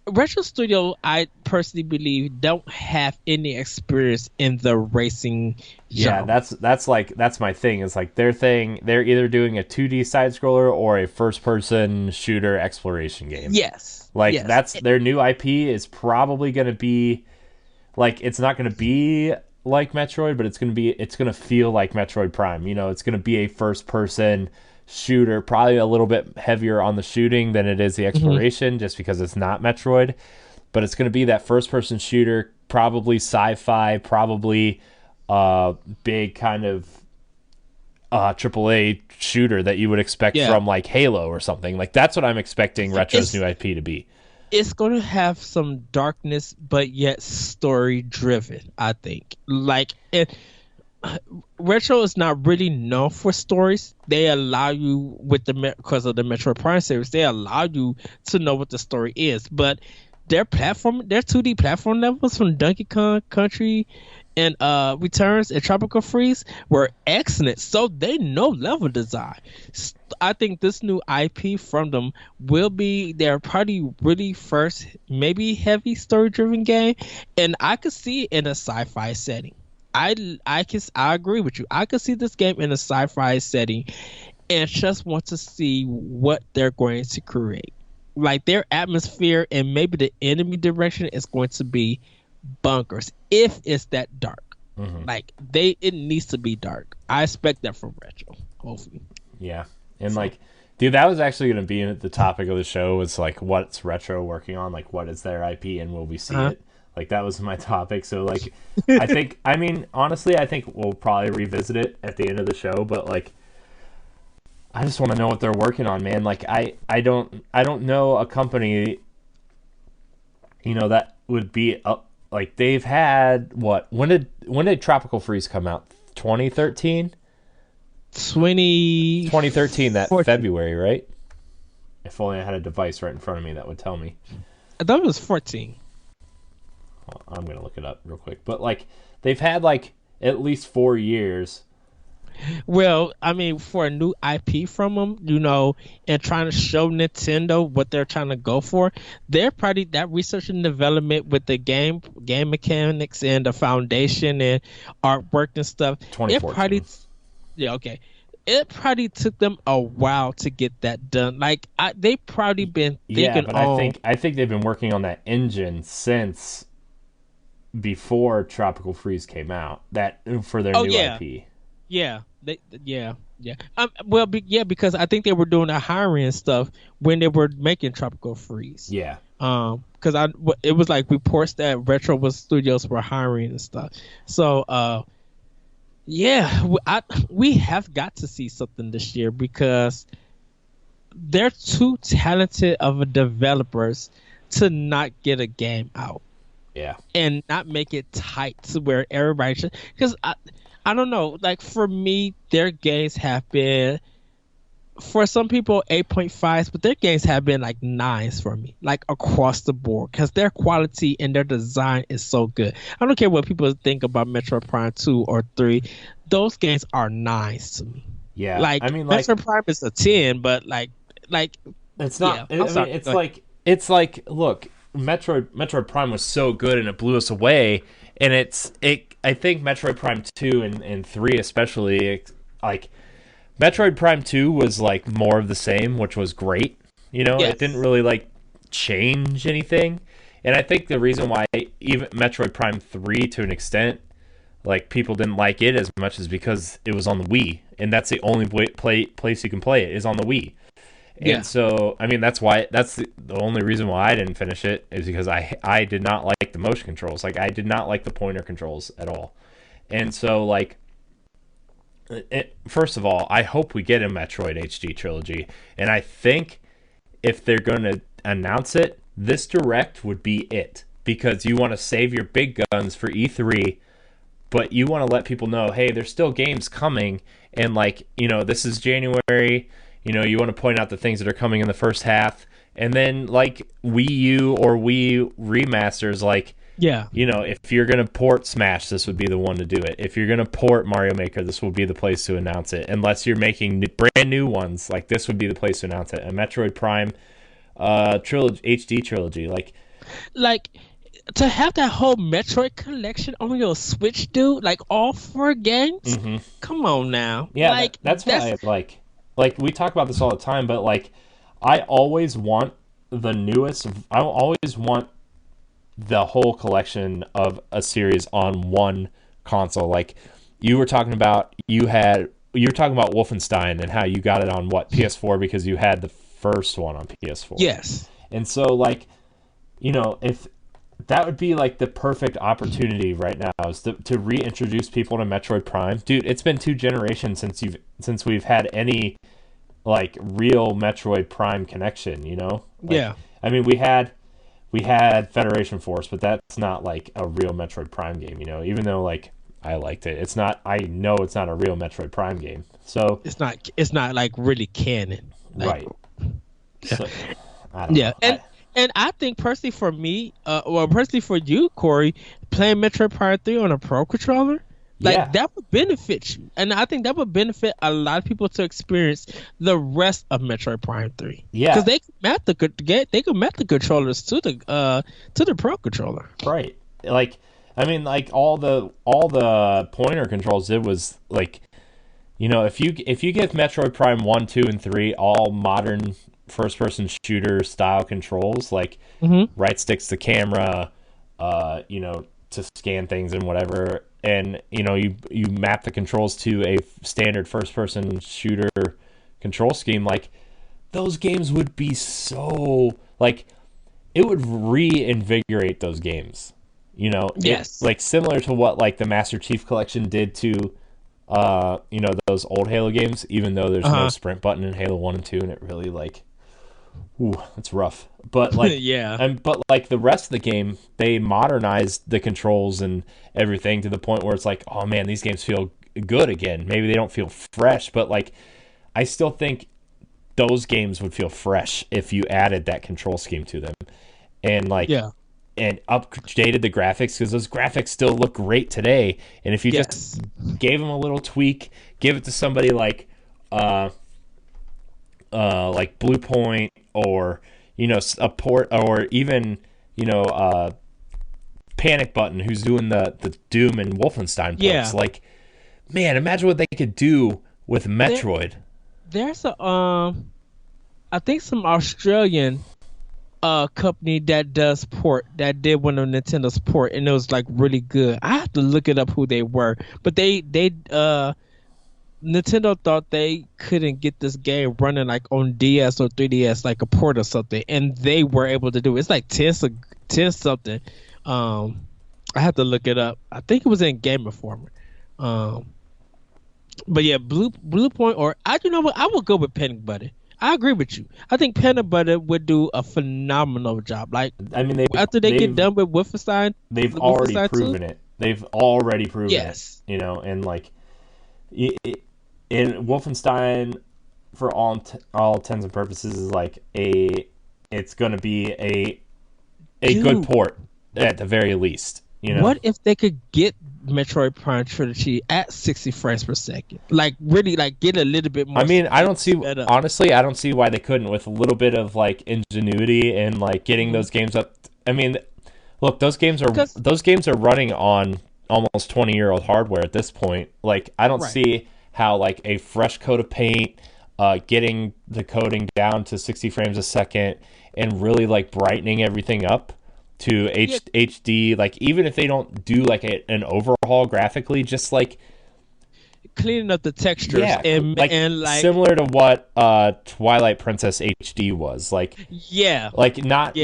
Retro Studio, I personally believe, don't have any experience in the racing genre. Yeah, that's my thing. Is like they're either doing a 2D side scroller or a first person shooter exploration game. Yes. That's their new IP is probably going to be like, it's not going to be like Metroid, but it's going to feel like Metroid Prime. It's going to be a first person shooter, probably a little bit heavier on the shooting than it is the exploration, just because it's not Metroid, but it's going to be that first person shooter, probably sci-fi, probably big kind of AAA shooter that you would expect from like Halo or something. Like, that's what I'm expecting Retro's new IP to be. It's going to have some darkness, but yet story driven, I think. Like, Retro is not really known for stories. They allow you, because of the Metroid Prime series, they allow you to know what the story is. But their 2D platform levels from Donkey Kong Country and Returns and Tropical Freeze were excellent. So they know level design. I think this new IP from them will be their probably really first, maybe heavy story driven game, and I could see it in a sci-fi setting. I agree with you. I could see this game in a sci-fi setting, and just want to see what they're going to create. Like, their atmosphere and maybe the enemy direction is going to be bunkers if it's that dark. Like, it needs to be dark. I expect that from Retro, hopefully. Yeah, and like, dude, that was actually going to be the topic of the show. Was like, what's Retro working on? Like, what is their IP, and will we see it? Like, that was my topic. So, like, honestly, I think we'll probably revisit it at the end of the show. But, like, I just want to know what they're working on, man. Like, I don't know a company, that would be like, they've had what? When did Tropical Freeze come out? 2013. 2013. That 14. February, right? If only I had a device right in front of me that would tell me. I thought it was 14. I'm gonna look it up real quick, but like, they've had like at least 4 years Well, I mean, for a new IP from them, you know, and trying to show Nintendo what they're trying to go for, they're probably that research and development with the game mechanics and the foundation and artwork and stuff. It probably, 2014. yeah, okay. It probably took them a while to get that done. Like they probably been Yeah, thinking but I on, think I think they've been working on that engine since before Tropical Freeze came out. That for their oh new yeah, IP. yeah, yeah. Well, yeah, because I think they were doing the hiring and stuff when they were making Tropical Freeze. Yeah. Because it was like reports that Retro was Studios were hiring and stuff. So, yeah, we have got to see something this year because they're too talented of a developers to not get a game out Yeah. and not make it tight to where everybody should. Because I don't know. Like for me, their games have been for some people 8.5s, but their games have been like 9s for me, like across the board, because their quality and their design is so good. I don't care what people think about Metroid Prime 2 or 3; those games are 9s to me. Yeah. Like I mean, like Metroid Prime is a 10, but like it's yeah. not. I I'm mean, sorry. Go ahead. it's like look, Metroid Prime was so good and it blew us away, and it. I think Metroid Prime 2 and 3 especially, like Metroid Prime 2 was like more of the same, which was great. You know, it didn't Yes. really like change anything. And I think the reason why even Metroid Prime 3 to an extent, like people didn't like it as much is because it was on the Wii, and that's the only place you can play it is on the Wii. Yeah. And so, I mean, that's the only reason why I didn't finish it is because I did not like the motion controls. Like I did not like the pointer controls at all. And so, like, first of all, I hope we get a Metroid HD trilogy, and I think if they're going to announce it, this direct would be it because you want to save your big guns for E3, but you want to let people know, hey, there's still games coming, and like this is January. You want to point out the things that are coming in the first half, and then like Wii U or Wii remasters, like Yeah. if you're going to port Smash, this would be the one to do it. If you're going to port Mario Maker, this will be the place to announce it. Unless you're making brand new ones, like this would be the place to announce it. A Metroid Prime trilogy, HD trilogy, like Like to have that whole Metroid collection on your Switch, dude, like all 4 games. mhm. Come on now. Yeah, Like that's what that's I like. Like we talk about this all the time, but like I always want the newest. I always want the whole collection of a series on one console. Like you were talking about, you were talking about Wolfenstein and how you got it on what PS4 because you had the first one on PS4. yes. And so like if that would be like the perfect opportunity right now is to reintroduce people to Metroid Prime. Dude, it's been 2 generations since we've had any like real Metroid Prime connection. Like, Yeah. I mean, we had Federation Force, but that's not like a real Metroid Prime game. Even though like I liked it, it's not. I know it's not a real Metroid Prime game. So It's not like really canon. Like, right. So I don't yeah. know. And I think personally for me, well personally for you, Corey, playing Metroid Prime 3 on a Pro controller, like Yeah. that would benefit you. And I think that would benefit a lot of people to experience the rest of Metroid Prime 3. Yeah. Because they can map the controllers to the Pro controller. Right. Like I mean like all the pointer controls did was like if you give Metroid Prime 1, 2 and 3 all modern first person shooter style controls like Mm-hmm. right sticks to camera to scan things and whatever and you map the controls to a standard first person shooter control scheme like those games would be so like it would reinvigorate those games. Yes. Like similar to what like the Master Chief Collection did to those old Halo games, even though there's no Uh-huh. sprint button in Halo 1 and 2 and it really like ooh, it's rough. But like Yeah. but like the rest of the game, they modernized the controls and everything to the point where it's like, oh man, these games feel good again. Maybe they don't feel fresh, but like I still think those games would feel fresh if you added that control scheme to them. And like Yeah. and updated the graphics, because those graphics still look great today. And if you just gave them a little tweak, give it to somebody like Blue Point, or a port, or even Panic Button, who's doing the Doom and Wolfenstein ports. Like, man, imagine what they could do with Metroid. There's a I think some Australian company that did one of Nintendo's port, and it was like really good. I have to look it up who they were, but they Nintendo thought they couldn't get this game running like on DS or 3DS, like a port or something, and they were able to do it. It's like 10 something. I have to look it up. I think it was in Game Informer. But yeah, Blue Point, or you know what? I will go with Panic Button. I agree with you. I think Panic Button would do a phenomenal job. Like, I mean, after they get done with Wolfenstein, they've already proven it. They've already proven it. And like, in Wolfenstein, for all intents and purposes, is like it's going to be a good port at the very least. What if they could get Metroid Prime Trilogy at 60 frames per second? Like, really, like, get a little bit more. I mean, I don't see why they couldn't, with a little bit of like ingenuity and like getting those games up. I mean, look, those games are running on almost 20-year-old hardware at this point. Like, I don't see how like a fresh coat of paint, getting the coding down to 60 frames a second, and really like brightening everything up to HD, like, even if they don't do like an overhaul graphically, just like cleaning up the textures, and similar to what Twilight Princess HD was, like, not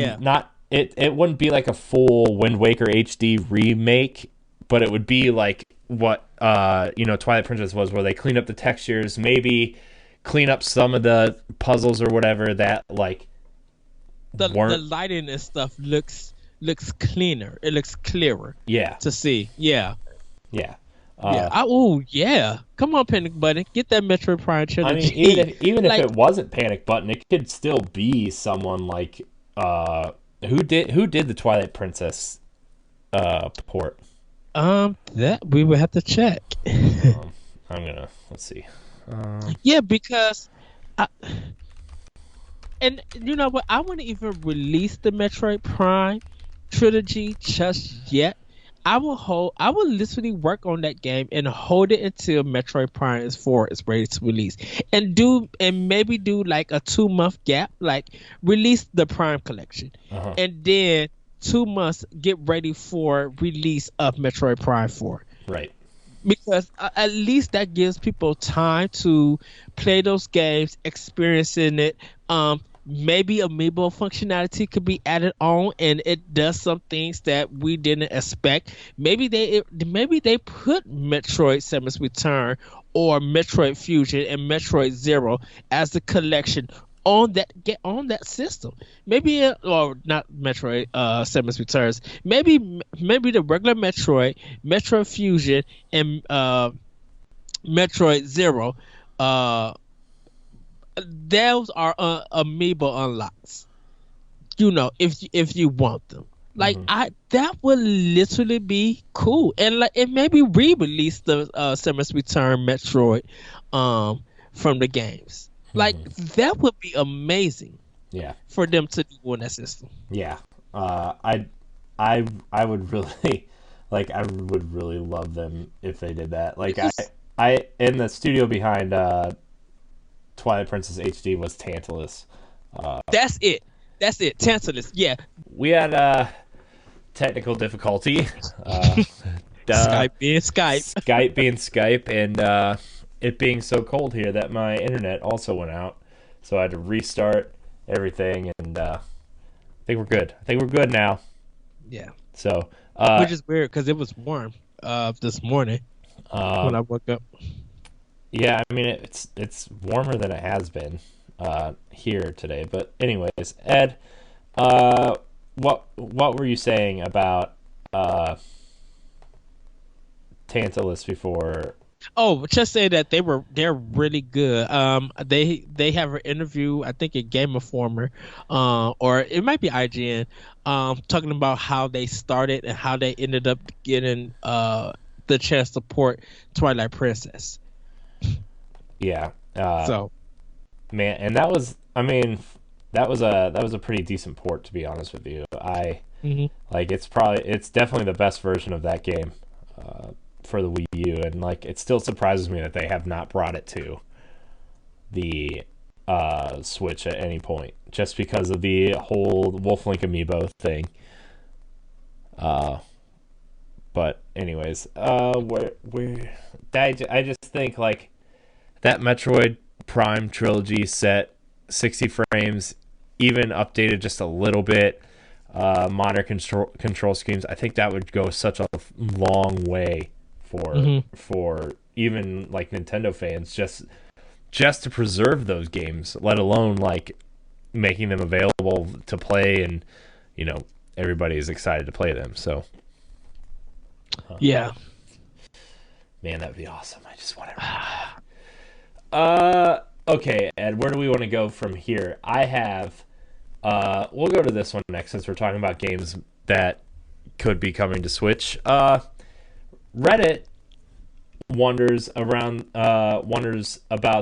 it wouldn't be like a full Wind Waker HD remake, but it would be like what Twilight Princess was, where they clean up the textures, maybe clean up some of the puzzles or whatever that like the lighting and stuff looks cleaner. It looks clearer. To see. Come on, Panic Button, get that Metroid Prime Trilogy. I mean, even if it wasn't Panic Button, it could still be someone like who did the Twilight Princess port. That we would have to check. Let's see. Because and you know what? I wouldn't even release the Metroid Prime Trilogy just yet. I will literally work on that game and hold it until Metroid Prime 4 is ready to release, and maybe do like a 2-month gap, like release the Prime collection, and then 2 months get ready for release of Metroid Prime 4. Right. Because at least that gives people time to play those games, experiencing it. Maybe amiibo functionality could be added on, and it does some things that we didn't expect. Maybe they put Metroid: Samus Return or Metroid Fusion and Metroid Zero as the collection on that system. Maybe or not Metroid Samus Returns. Maybe the regular Metroid Fusion, and Metroid Zero. Those are amiibo unlocks. If you want them, like that would literally be cool, and like it maybe re-release the Samus Return Metroid from the games. Like that would be amazing. Yeah. For them to do on that system. Yeah. I would really I would really love them if they did that. Like I in the studio behind Twilight Princess HD was Tantalus. That's it. Tantalus. Yeah. We had technical difficulty. Skype being Skype. Skype being Skype, and it being so cold here that my internet also went out. So I had to restart everything, and I think we're good. I think we're good now. Yeah. So which is weird because it was warm this morning when I woke up. Yeah, I mean it's warmer than it has been here today. But anyways, Ed, what were you saying about Tantalus before Oh, just say that they're really good. They have an interview, I think, in Game Informer, or it might be IGN, talking about how they started and how they ended up getting the chance to port Twilight Princess. Yeah. So, Man, and that was, I mean, that was a pretty decent port, to be honest with you. mhm. Like, it's definitely the best version of that game for the Wii U, and like it still surprises me that they have not brought it to the Switch at any point, just because of the whole Wolf Link amiibo thing. Uh, but anyways, I just think like that Metroid Prime trilogy set 60 frames, even updated just a little bit, modern control schemes. I think that would go such a long way Mhm. for even like Nintendo fans, just to preserve those games, let alone like making them available to play, and you know everybody is excited to play them. So Yeah. man, that would be awesome. I just want everyone to have it. Okay, Ed, where do we want to go from here? I have we'll go to this one next since we're talking about games that could be coming to Switch. Reddit wonders about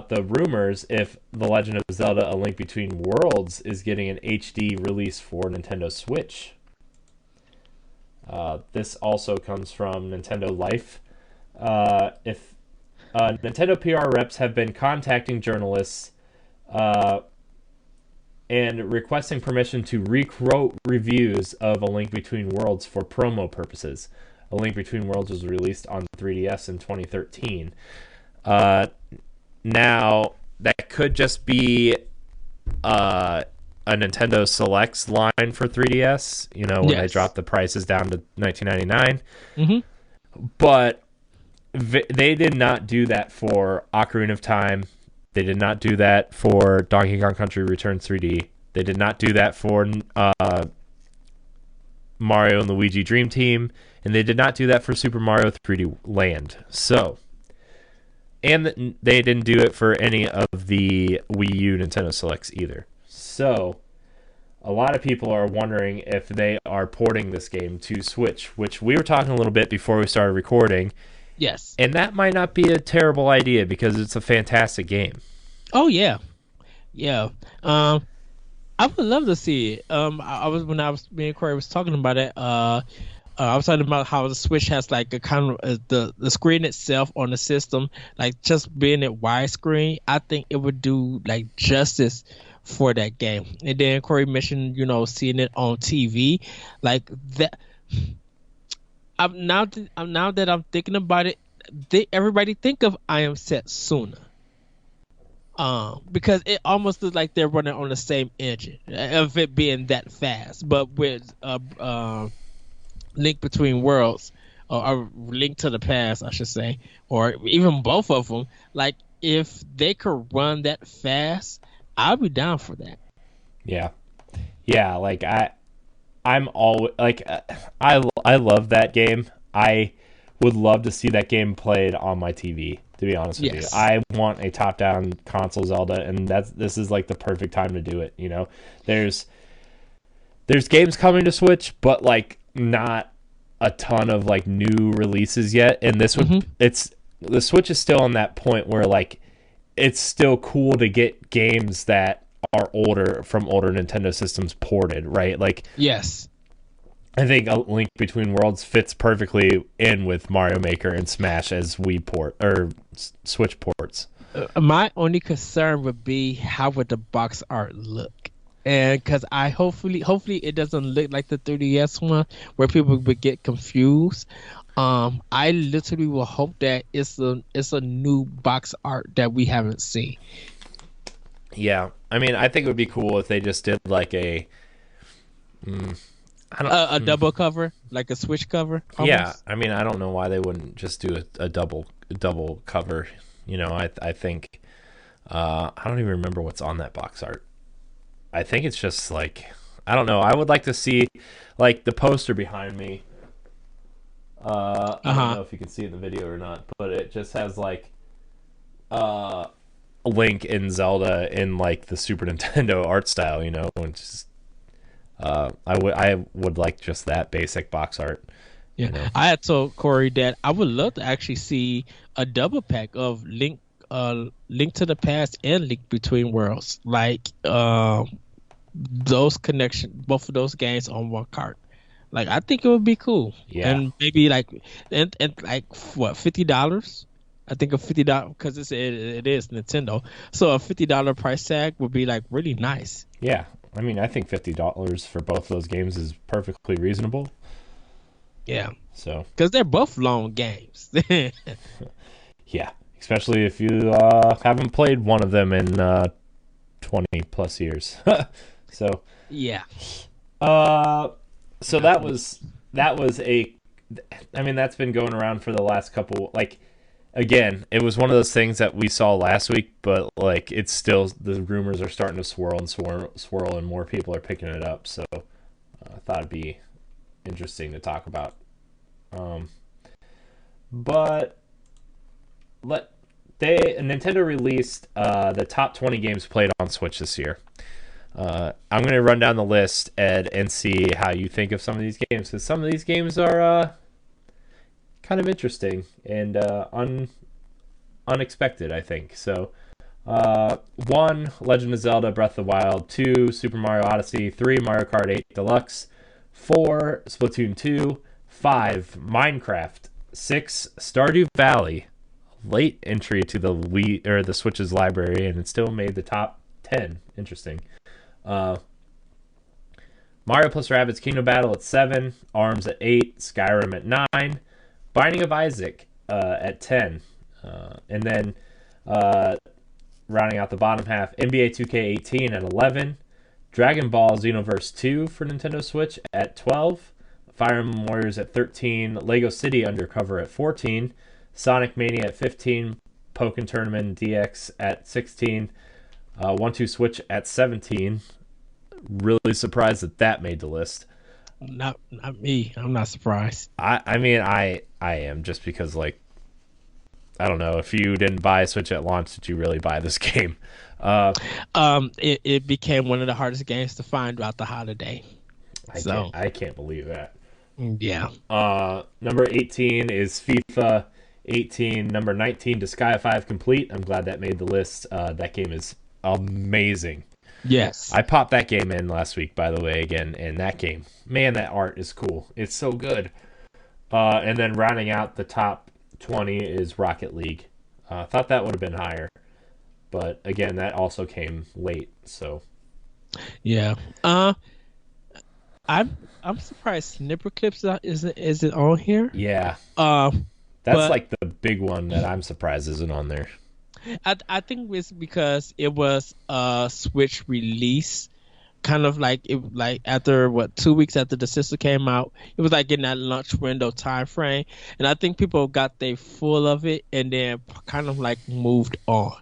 the rumors if The Legend of Zelda: A Link Between Worlds is getting an HD release for Nintendo Switch. This also comes from Nintendo Life. If Nintendo PR reps have been contacting journalists uh, and requesting permission to requote reviews of A Link Between Worlds for promo purposes. A Link Between Worlds was released on 3DS in 2013. Uh, Now, that could just be uh, a Nintendo Selects line for 3DS, when they Yes. dropped the prices down to 1999. Mhm. But they did not do that for Ocarina of Time. They did not do that for Donkey Kong Country Returns 3D. They did not do that for Mario and Luigi Dream Team, and they did not do that for Super Mario 3D Land. So, and they didn't do it for any of the Wii U Nintendo Selects either. So, a lot of people are wondering if they are porting this game to Switch, which we were talking a little bit before we started recording, Yes. and that might not be a terrible idea because it's a fantastic game. Oh yeah. Yeah. I would love to see it. I was when I was me and Corey was talking about it. I was talking about how the Switch has like a kind of the screen itself on the system, like just being it widescreen. I think it would do like justice for that game. And then Corey mentioned, seeing it on TV, like that. Now that I'm thinking about it, everybody think of I Am Setsuna. Because it almost looks like they're running on the same engine of it being that fast, but with Link Between Worlds or Link to the Past, I should say, or even both of them. Like if they could run that fast, I'd be down for that. Yeah, yeah. Like I'm always like I love that game. I would love to see that game played on my TV. To be honest with you, Yes. I want a top-down console Zelda, and this is like the perfect time to do it. There's games coming to Switch, but like not a ton of like new releases yet. And Hmm. it's the Switch is still on that point where like it's still cool to get games that are older from older Nintendo systems ported, right? Like Yes. I think A Link Between Worlds fits perfectly in with Mario Maker and Smash as Wii port or Switch ports. My only concern would be how would the box art look, and because I hopefully it doesn't look like the 3DS one where people would get confused. I literally will hope that it's a new box art that we haven't seen. Yeah, I mean, I think it would be cool if they just did like a, I don't, A double cover, like a Switch cover, yeah, almost. I mean, I don't know why they wouldn't just do a double cover. I think, I don't even remember what's on that box art. I think it's just like, I don't know. I would like to see like the poster behind me. I don't know if you can see it in the video or not, but it just has like Link and Zelda in like the Super Nintendo art style, you know, and just I would like just that basic box art. Yeah, You know? I had told Corey that I would love to actually see a double pack of Link to the Past and Link Between Worlds, like those connection, both of those games on one cart. Like I think it would be cool, Yeah. and maybe like and like what $50. I think a $50 because it is Nintendo, so a $50 price tag would be like really nice. Yeah, I mean, I think $50 for both of those games is perfectly reasonable. Yeah, So because they're both long games. yeah, especially if you haven't played one of them in 20 plus years. So Yeah. so that was a, I mean, that's been going around for the last couple, like, again, it was one of those things that we saw last week, but like it's still, the rumors are starting to swirl and more people are picking it up, so I thought it'd be interesting to talk about. But Nintendo released the top 20 games played on Switch this year. I'm going to run down the list, Ed, and see how you think of some of these games, because some of these games are kind of interesting and unexpected, I think. So, 1, Legend of Zelda Breath of the Wild. 2, Super Mario Odyssey. 3, Mario Kart 8 Deluxe. 4, Splatoon 2. 5, Minecraft. 6, Stardew Valley. Late entry to the Wii or the Switch's library, and it still made the top 10. Interesting. Mario plus Rabbids Kingdom Battle at 7, ARMS at 8, Skyrim at 9, Binding of Isaac at 10, and then rounding out the bottom half, NBA 2K18 at 11, Dragon Ball Xenoverse 2 for Nintendo Switch at 12, Fire Emblem Warriors at 13, Lego City Undercover at 14, Sonic Mania at 15, Pokken Tournament DX at 16, 1-2 Switch at 17. Really surprised that made the list. Not me. I'm not surprised. I mean, I am, just because, like, I don't know, if you didn't buy a Switch at launch, did you really buy this game? It became one of the hardest games to find throughout the holiday. I can't believe that. Yeah. Number 18 is FIFA 18. Number 19, Disgaea 5 Complete. I'm glad that made the list. That game is amazing. Yes. I popped that game in last week, by the way, again, and that game, man, that art is cool. It's so good. And then rounding out the top 20 is Rocket League. Thought that would have been higher, but again, that also came late. So yeah. I'm surprised Snipper Clips is it on here? yeah, That's like the big one that I'm surprised isn't on there. I think it's because it was a Switch release, kind of like after 2 weeks after the system came out. It was like in that launch window time frame, and I think people got they full of it and then kind of like moved on.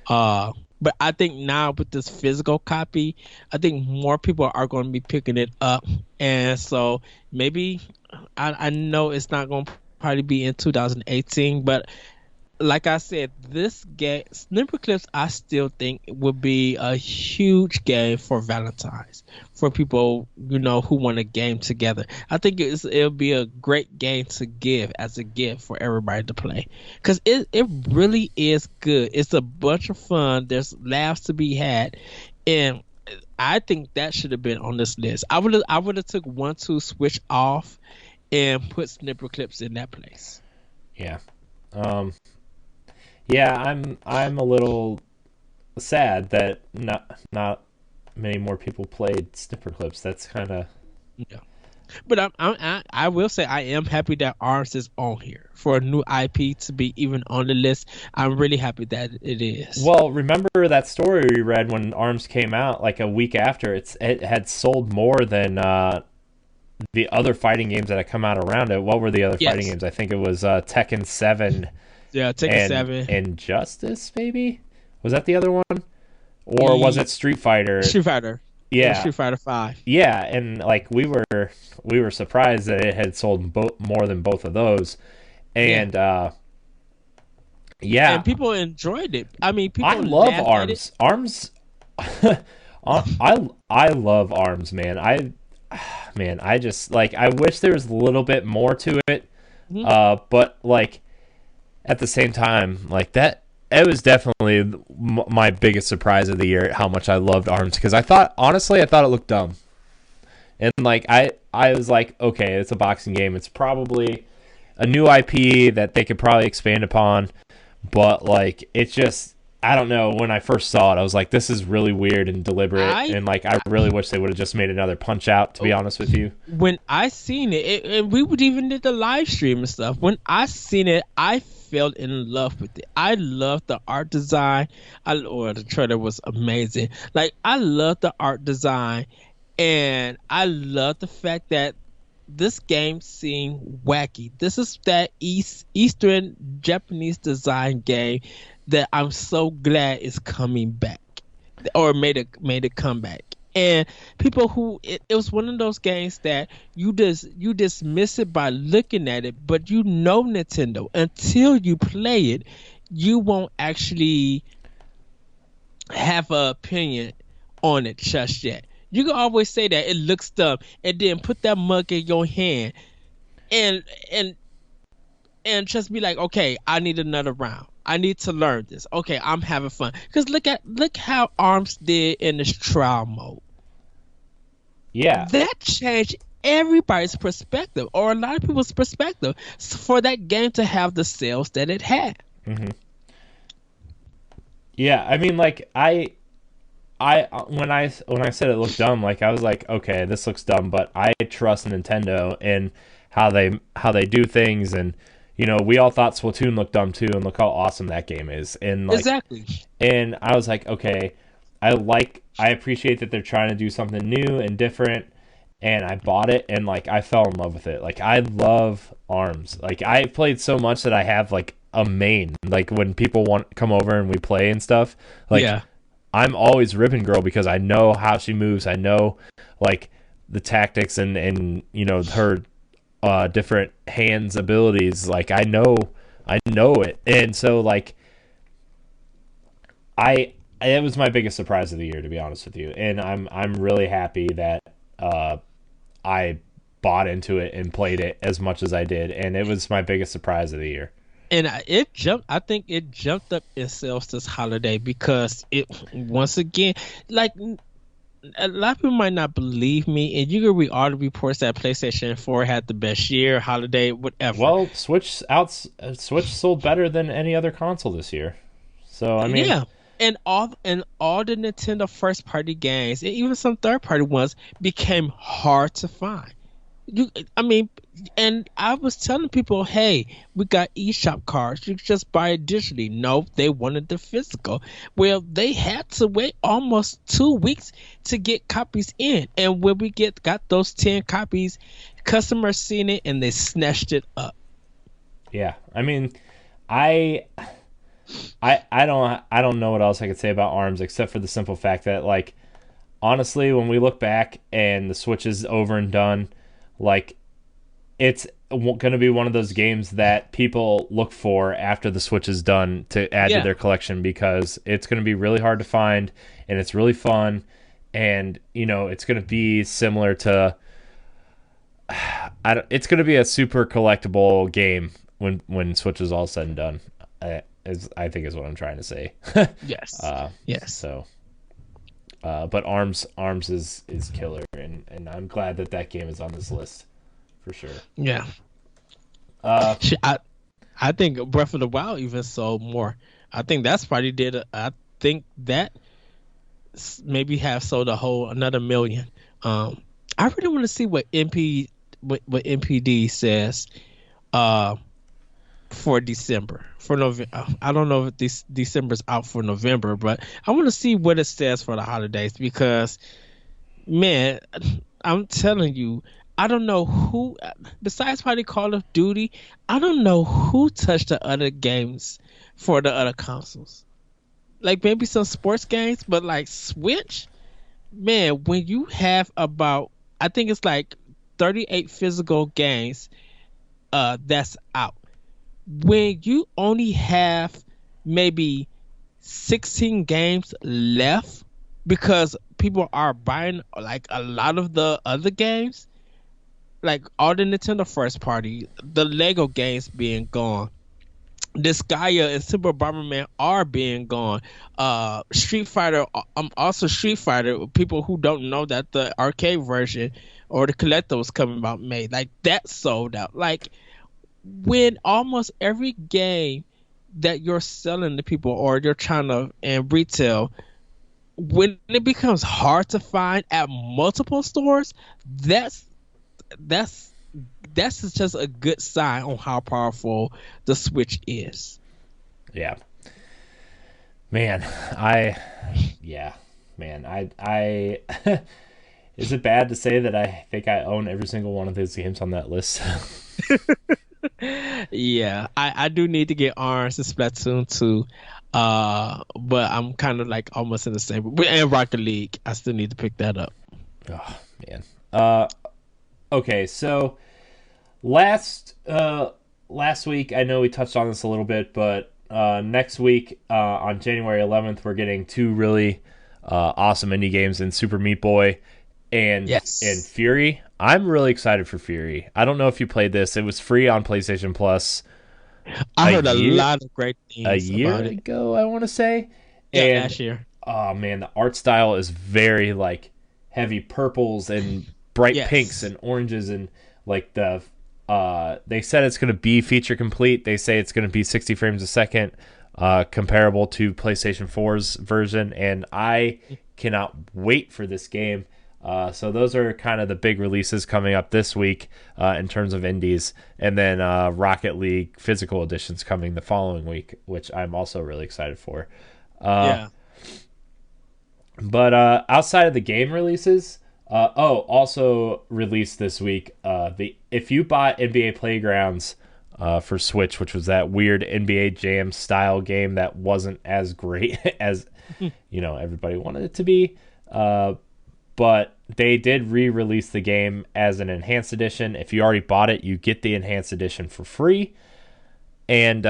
But I think now with this physical copy, I think more people are going to be picking it up, and so maybe I know it's not going to probably be in 2018, but like I said, this game, Snipper Clips, I still think would be a huge game for Valentine's, for people, who want a game together. I think it'll be a great game to give as a gift for everybody to play, because it really is good. It's a bunch of fun. There's laughs to be had, and I think that should have been on this list. I would have took 1-2 Switch off and put Snipper Clips in that place. Yeah. Yeah, I'm a little sad that not many more people played Snipper Clips. That's kind of, yeah. But I will say I am happy that ARMS is on here for a new IP to be even on the list. I'm really happy that it is. Well, remember that story we read when ARMS came out, like a week after? It had sold more than the other fighting games that had come out around it. What were the other fighting games? I think it was Tekken 7. Yeah, Tekken 7. Injustice, maybe? Was that the other one? Or was it Street Fighter? Street Fighter. Yeah, Street Fighter 5. yeah, and like we were surprised that it had sold more than both of those, Yeah. and yeah, And people enjoyed it. I mean, I people love laughed at it. Arms. Arms, I love Arms, man. I just like I wish there was a little bit more to it, Mhm. but like at the same time, like that. It was definitely my biggest surprise of the year. How much I loved Arms because I thought it looked dumb. And like I was like, okay, it's a boxing game. It's probably a new IP that they could probably expand upon, but like it's just I don't know. When I first saw it, I was like, this is really weird and deliberate, I and like I really wish they would have just made another Punch Out. To be honest with you, when I seen it, and we would even did the live stream and stuff. When I seen it, I fell in love with it. I loved the art design. The trailer was amazing. Like I love the art design, and I love the fact that this game seemed wacky. This is that Eastern Japanese design game that I'm so glad is coming back, or made a comeback. And people who it was one of those games that you dismiss it by looking at it, but you know Nintendo until you play it, you won't actually have an opinion on it just yet. You can always say that it looks dumb, and then put that mug in your hand, and and and just be like, okay, I need another round. I need to learn this. Okay, I'm having fun. Because look how Arms did in this trial mode. yeah, That changed everybody's perspective, or a lot of people's perspective, for that game to have the sales that it had. hmm yeah. I mean, like I when I said it looked dumb, like I was like, okay, this looks dumb, but I trust Nintendo and how they do things, and you know, we all thought Splatoon looked dumb too, and look how awesome that game is, and like, Exactly. and I was like, okay, I appreciate that they're trying to do something new and different, and I bought it, and like I fell in love with it. Like I love Arms. Like I played so much that I have like a main. Like when people want come over and we play and stuff, like Yeah. I'm always Ribbon Girl because I know how she moves. I know like the tactics and you know her different hands abilities. Like I know it, and so like I it was my biggest surprise of the year, to be honest with you, and I'm really happy that I bought into it and played it as much as I did, and it was my biggest surprise of the year. And it jumped. I think it jumped up in sales this holiday because it once again, like a lot of people might not believe me, and you can read all the reports that PlayStation 4 had the best year, holiday, whatever. Well, Switch sold better than any other console this year, so I mean, Yeah, and all the Nintendo first party games, and even some third party ones, became hard to find. I mean, and I was telling people, hey, we got eShop cards. You can just buy it digitally. No, they wanted the physical. Well, they had to wait almost 2 weeks to get copies in, and when we got those 10 copies, customers seen it and they snatched it up. yeah. I mean, I I don't know what else I could say about Arms except for the simple fact that like honestly, when we look back and the Switch is over and done, like it's going to be one of those games that people look for after the Switch is done to add to Yeah. their collection because it's going to be really hard to find and it's really fun, and you know it's going to be similar to it's going to be a super collectible game when Switch is all said and done. I think is what I'm trying to say. Yes. uh, Yes. so but Arms is killer, and I'm glad that game is on this list for sure. Yeah. Uh, I think Breath of the Wild even sold more. I think that's probably did. I think that maybe have sold another million. I really want to see what NPD says. For December, for November. I don't know if this December's out for November, but I want to see what it says for the holidays because, man, I'm telling you, I don't know who, besides probably Call of Duty, I don't know who touched the other games for the other consoles. Like maybe some sports games, but like Switch, man, when you have about, I think it's like 38 physical games that's out. When you only have maybe 16 games left because people are buying like a lot of the other games, like all the Nintendo first party, the Lego games being gone. Disgaea and Super Bomberman are being gone. Street Fighter, also Street Fighter. People who don't know that the arcade version or the collector was coming out made like that sold out. Like when almost every game that you're selling to people or you're trying to in retail, when it becomes hard to find at multiple stores, that's that's that's just a good sign on how powerful the Switch is. Yeah. Man, I yeah, man, I is it bad to say that I think I own every single one of those games on that list? Yeah, I do need to get Arms and Splatoon 2. But I'm kind of like almost in the same. And Rocket League, I still need to pick that up. Oh, man. Okay, so last last week I know we touched on this a little bit, but next week on January 11th we're getting two really awesome indie games in Super Meat Boy and Yes, Fury. I'm really excited for Fury. I don't know if you played this. It was free on PlayStation Plus I a heard a year lot of great a things year about it. ago, I want to say. Yeah, And last year. oh man, the art style is very like heavy purples and bright pinks Yes. and oranges and like they said it's going to be feature complete. They say it's going to be 60 frames a second, comparable to PlayStation 4's version, and I cannot wait for this game. So those are kind of the big releases coming up this week in terms of indies, and then Rocket League physical editions coming the following week, which I'm also really excited for. Uh, Yeah. but outside of the game releases, also released this week, the if you bought NBA Playgrounds for Switch, which was that weird NBA Jam style game that wasn't as great as everybody wanted it to be, but they did re-release the game as an enhanced edition. If you already bought it, you get the enhanced edition for free, and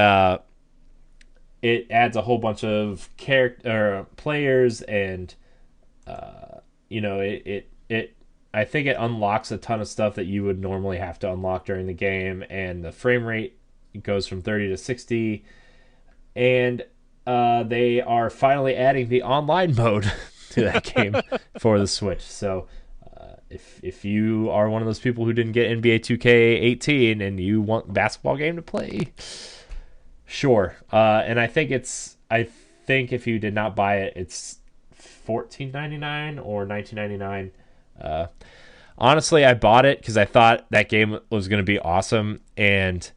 it adds a whole bunch of character players, and it I think it unlocks a ton of stuff that you would normally have to unlock during the game, and the frame rate goes from 30 to 60, and they are finally adding the online mode to that game for the Switch. So if you are one of those people who didn't get NBA 2K18 and you want a basketball game to play, sure. And I think if you did not buy it, it's $14.99 or $19.99. Honestly, I bought it because I thought that game was going to be awesome, and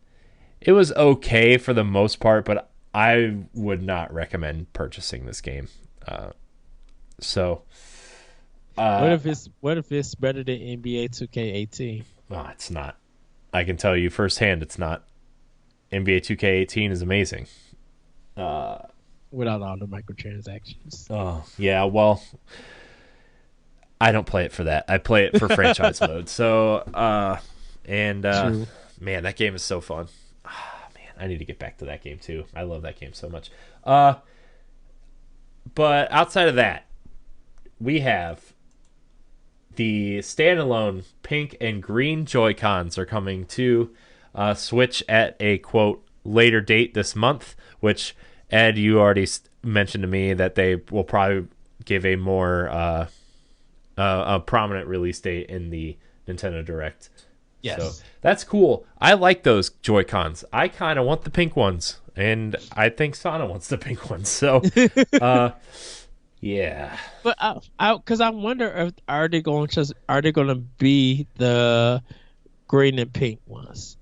it was okay for the most part, but I would not recommend purchasing this game. So, What uh, if it's better than NBA 2K18 well, it's not. I can tell you firsthand, it's not. NBA 2K18 is amazing. Uh, without all the microtransactions? oh yeah, well, I don't play it for that. I play it for franchise mode. So, and True. man, that game is so fun. Man, I need to get back to that game too. I love that game so much. Uh, but outside of that, we have the standalone pink and green Joy Cons are coming to Switch at a quote later date this month. Which Ed, you already mentioned to me that they will probably give a more a prominent release date in the Nintendo Direct. So Yes. that's cool. I like those Joy Cons. I kind of want the pink ones, and I think Sana wants the pink ones. So, uh, yeah. But because I wonder if are they going to be the green and pink ones,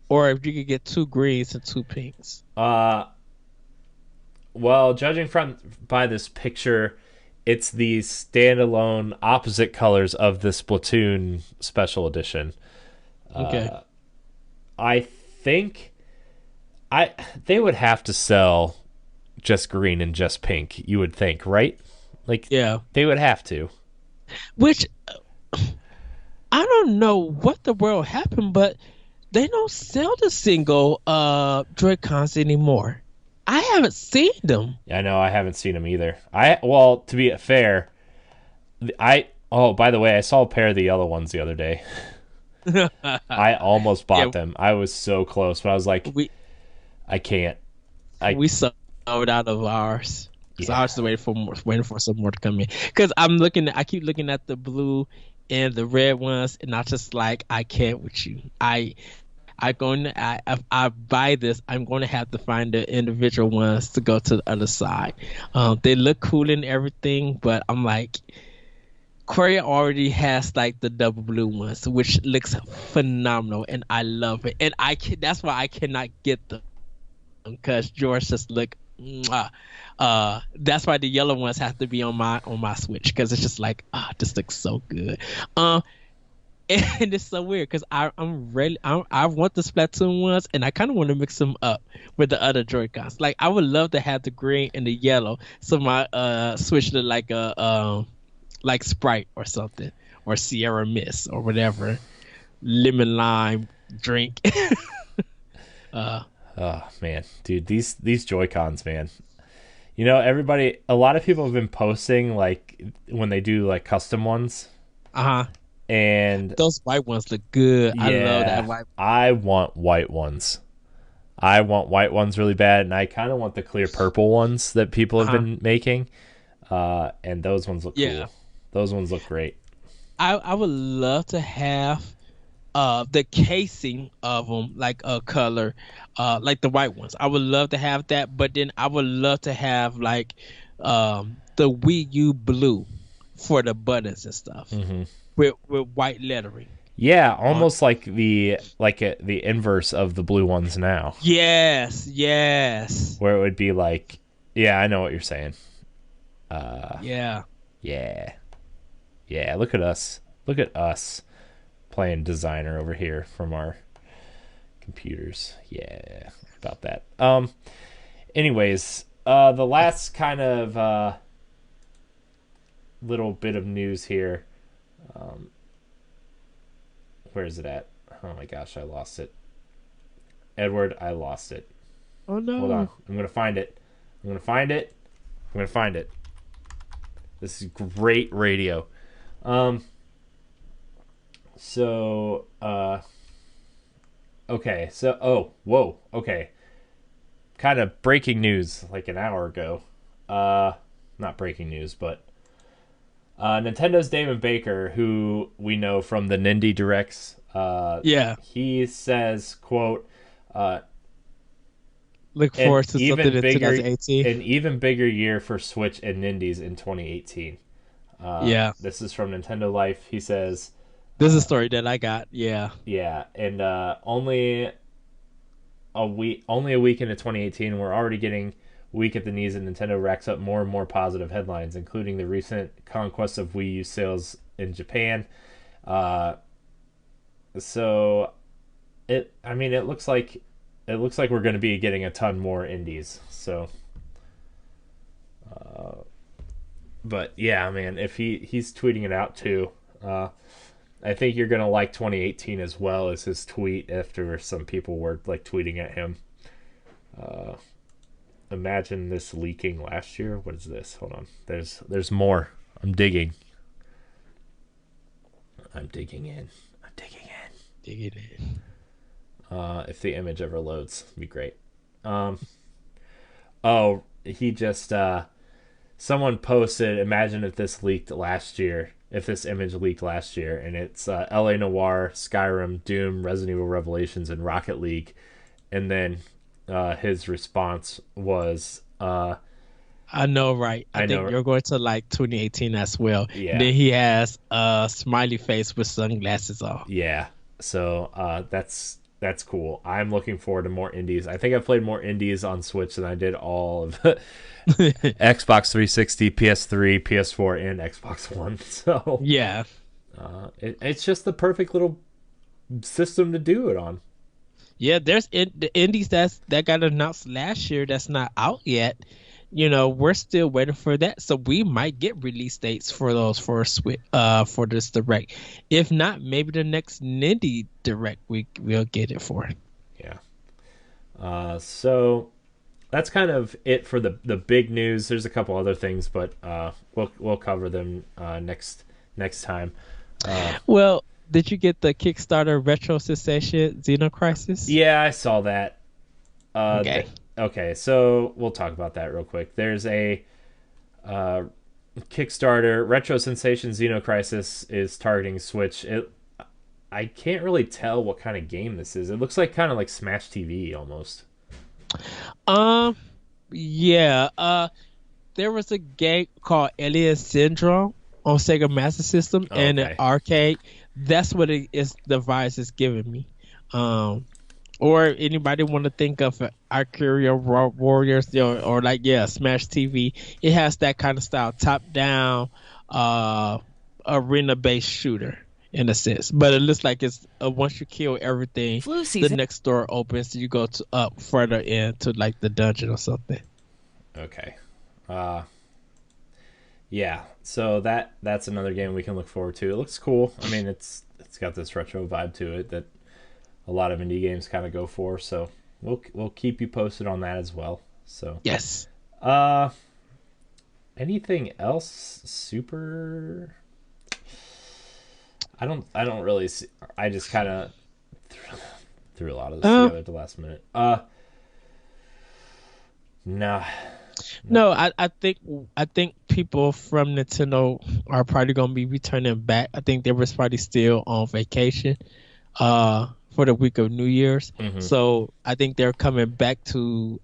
or if you could get two greens and two pinks. Uh, well, judging from by this picture, it's the standalone opposite colors of the Splatoon special edition. Okay. I think I they would have to sell just green and just pink. You would think, right? Like Yeah. they would have to. Which I don't know what the world happened, but they don't sell the single Joy-Cons anymore. I haven't seen them. I know I haven't seen them either. Well, to be fair, oh, by the way, I saw a pair of the yellow ones the other day. I almost Yeah, bought them. I was so close, but I was like, we I can't. I we sold out of ours. Cause I Yeah. was just waiting for some more to come in. Cause I keep looking at the blue and the red ones, and I just like, I can't with you. If I buy this, I'm going to have to find the individual ones to go to the other side. They look cool and everything, but I'm like, Korea already has like the double blue ones, which looks phenomenal, and I love it. And that's why I cannot get them because George just look. Mwah. That's why the yellow ones have to be on my Switch because it's just like, this looks so good. Um, and it's so weird because I want the Splatoon ones and I kind of want to mix them up with the other Joy-Cons. Like I would love to have the green and the yellow, so my Switch look like a like Sprite or something, or Sierra Mist or whatever lemon lime drink. uh, Oh man, dude, these Joy-Cons, man. A lot of people have been posting like when they do like custom ones, uh-huh. and Those white ones look good. I love that yeah, white. I want white ones. I want white ones really bad, and I kind of want the clear purple ones that people have Uh-huh. been making. And those ones look Yeah. cool. Those ones look great. I would love to have the casing of them like a color like the white ones. I would love to have that, but then I would love to have like the Wii U blue for the buttons and stuff Hmm. with white lettering Yeah, on. almost like the inverse of the blue ones now, Yes, yes. where it would be like, yeah, I know what you're saying. Uh, Yeah. yeah, yeah. Look at us playing designer over here from our computers. Yeah, about that. Anyways, the last kind of little bit of news here. Um, where is it at? Oh my gosh, I lost it. Edward, I lost it. Oh Hold on. no. I'm gonna find it. I'm gonna find it. I'm gonna find it. This is great radio. Um. So. Okay. So. Oh. Whoa. Okay. Kind of breaking news, like an hour ago. Not breaking news, but Nintendo's Damon Baker, who we know from the Nindy Directs, Yeah. he says, "quote Look an forward to something even in bigger 2018. an even bigger year for Switch and Nindies in 2018." Yeah. This is from Nintendo Life. He says, This is a story that I got. Yeah. "Yeah, and only a week into 2018, we're already getting weak at the knees, and Nintendo racks up more and more positive headlines, including the recent conquest of Wii U sales in Japan." Uh, so it looks like we're going to be getting a ton more indies. So, but yeah, man, if he's tweeting it out too, I think you're going to like 2018 as well as his tweet after some people were like tweeting at him. Uh, Imagine this leaking last year. What is this? Hold on. There's more. I'm digging. I'm digging in. I'm digging in. Dig it in. If the image ever loads, it'd be great. Um, oh, he just someone posted. Imagine if this leaked last year. If this image leaked last year, and it's L.A. Noire, Skyrim, Doom, Resident Evil Revelations, and Rocket League, and then his response was, I know, right? I I think know, you're going to like 2018 as well. yeah, Then he has a smiley face with sunglasses on. yeah. So that's cool. I'm looking forward to more indies. I think I've played more indies on Switch than I did all of Xbox 360, PS3, PS4, and Xbox One. So Yeah. it's just the perfect little system to do it on. Yeah, the indies that got announced last year that's not out yet. we're still waiting for that. So we might get release dates for those for this direct. If not, maybe the next Nindy direct we'll get it for. Yeah. So that's kind of it for the big news. There's a couple other things, but we'll cover them next time. Well, did you get the Kickstarter retro sensation Xenocrisis? Yeah, I saw that. Okay. Okay, so we'll talk about that real quick. There's a Kickstarter. Retro Sensation Xenocrisis is targeting Switch. I can't really tell what kind of game this is. It looks like kind of like Smash TV almost. Yeah. There was a game called Alien Syndrome on Sega Master System and an Okay. arcade. That's what it is. The Vice is giving me. Or anybody want to think of Arcadia Warriors, or like Smash TV. It has that kind of style, top down, arena based shooter in a sense. But it looks like it's once you kill everything, Flu the season. next door opens. You go to up further into like the dungeon or something. Okay. Yeah. So that's another game we can look forward to. It looks cool. I mean, it's got this retro vibe to it that a lot of indie games kind of go for. So we'll keep you posted on that as well. So Yes. anything else super? I don't really see. I just kind of threw a lot of this together at the last minute. Nah. No, I think people from Nintendo are probably gonna be returning back. I think they was probably still on vacation for the week of New Year's. So I think they're coming back to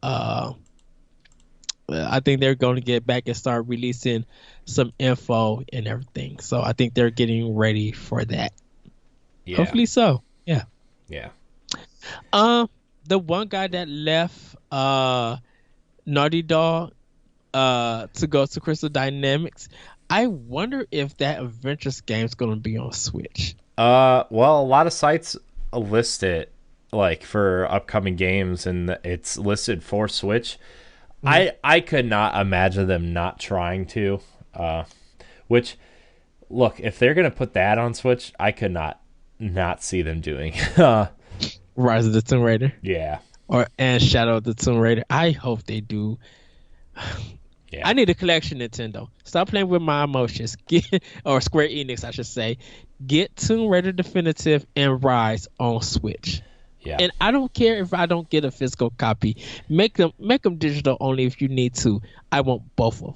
I think they're going to get back and start releasing some info and everything. So I think they're getting ready for that. Yeah. Hopefully so. Yeah. Yeah. The one guy that left Naughty Dog to go to Crystal Dynamics, I wonder if that Adventures game is going to be on Switch. Well, a lot of sites list it like for upcoming games, and it's listed for Switch. I could not imagine them not trying to. Which, look, if they're gonna put that on Switch, I could not see them doing. Rise of the Tomb Raider Yeah. and Shadow of the Tomb Raider. I hope they do. Yeah. I need a collection, Nintendo. Stop playing with my emotions. Or Square Enix, I should say. Get Tomb Raider Definitive and Rise on Switch. Yeah. And I don't care if I don't get a physical copy. Make them digital only if you need to. I want both of them.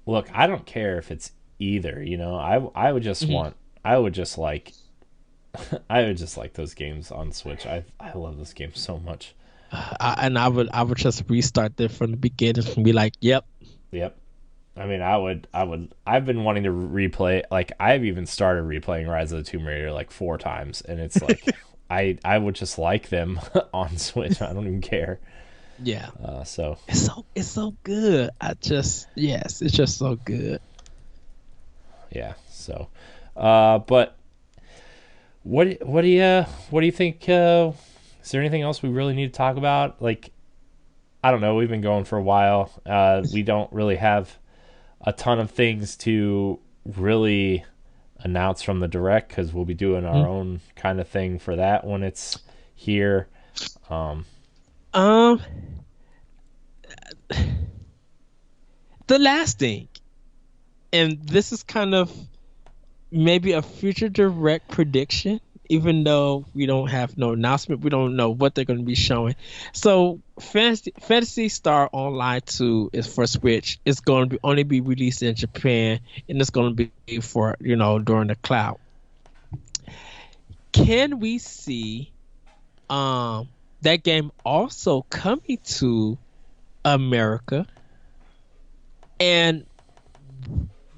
Look, I don't care if it's either. I would just want. I would just like. I would just like those games on Switch. I love those games so much. I would just restart them from the beginning and be like, yep. I mean, I would. I've been wanting to replay. Like, I've even started replaying Rise of the Tomb Raider like 4 times, and it's like, I would just like them on Switch. I don't even care. Yeah. So It's so good. It's just so good. yeah. So, but what do you think? Is there anything else we really need to talk about? Like, I don't know. We've been going for a while. We don't really have a ton of things to really announce from the direct because we'll be doing our own kind of thing for that when it's here. The last thing, and this is kind of maybe a future direct prediction, even though we don't have no announcement, we don't know what they're going to be showing. So Fantasy Star Online 2 is for Switch. It's going to only be released in Japan, and it's going to be for during the cloud. Can we see that game also coming to America? And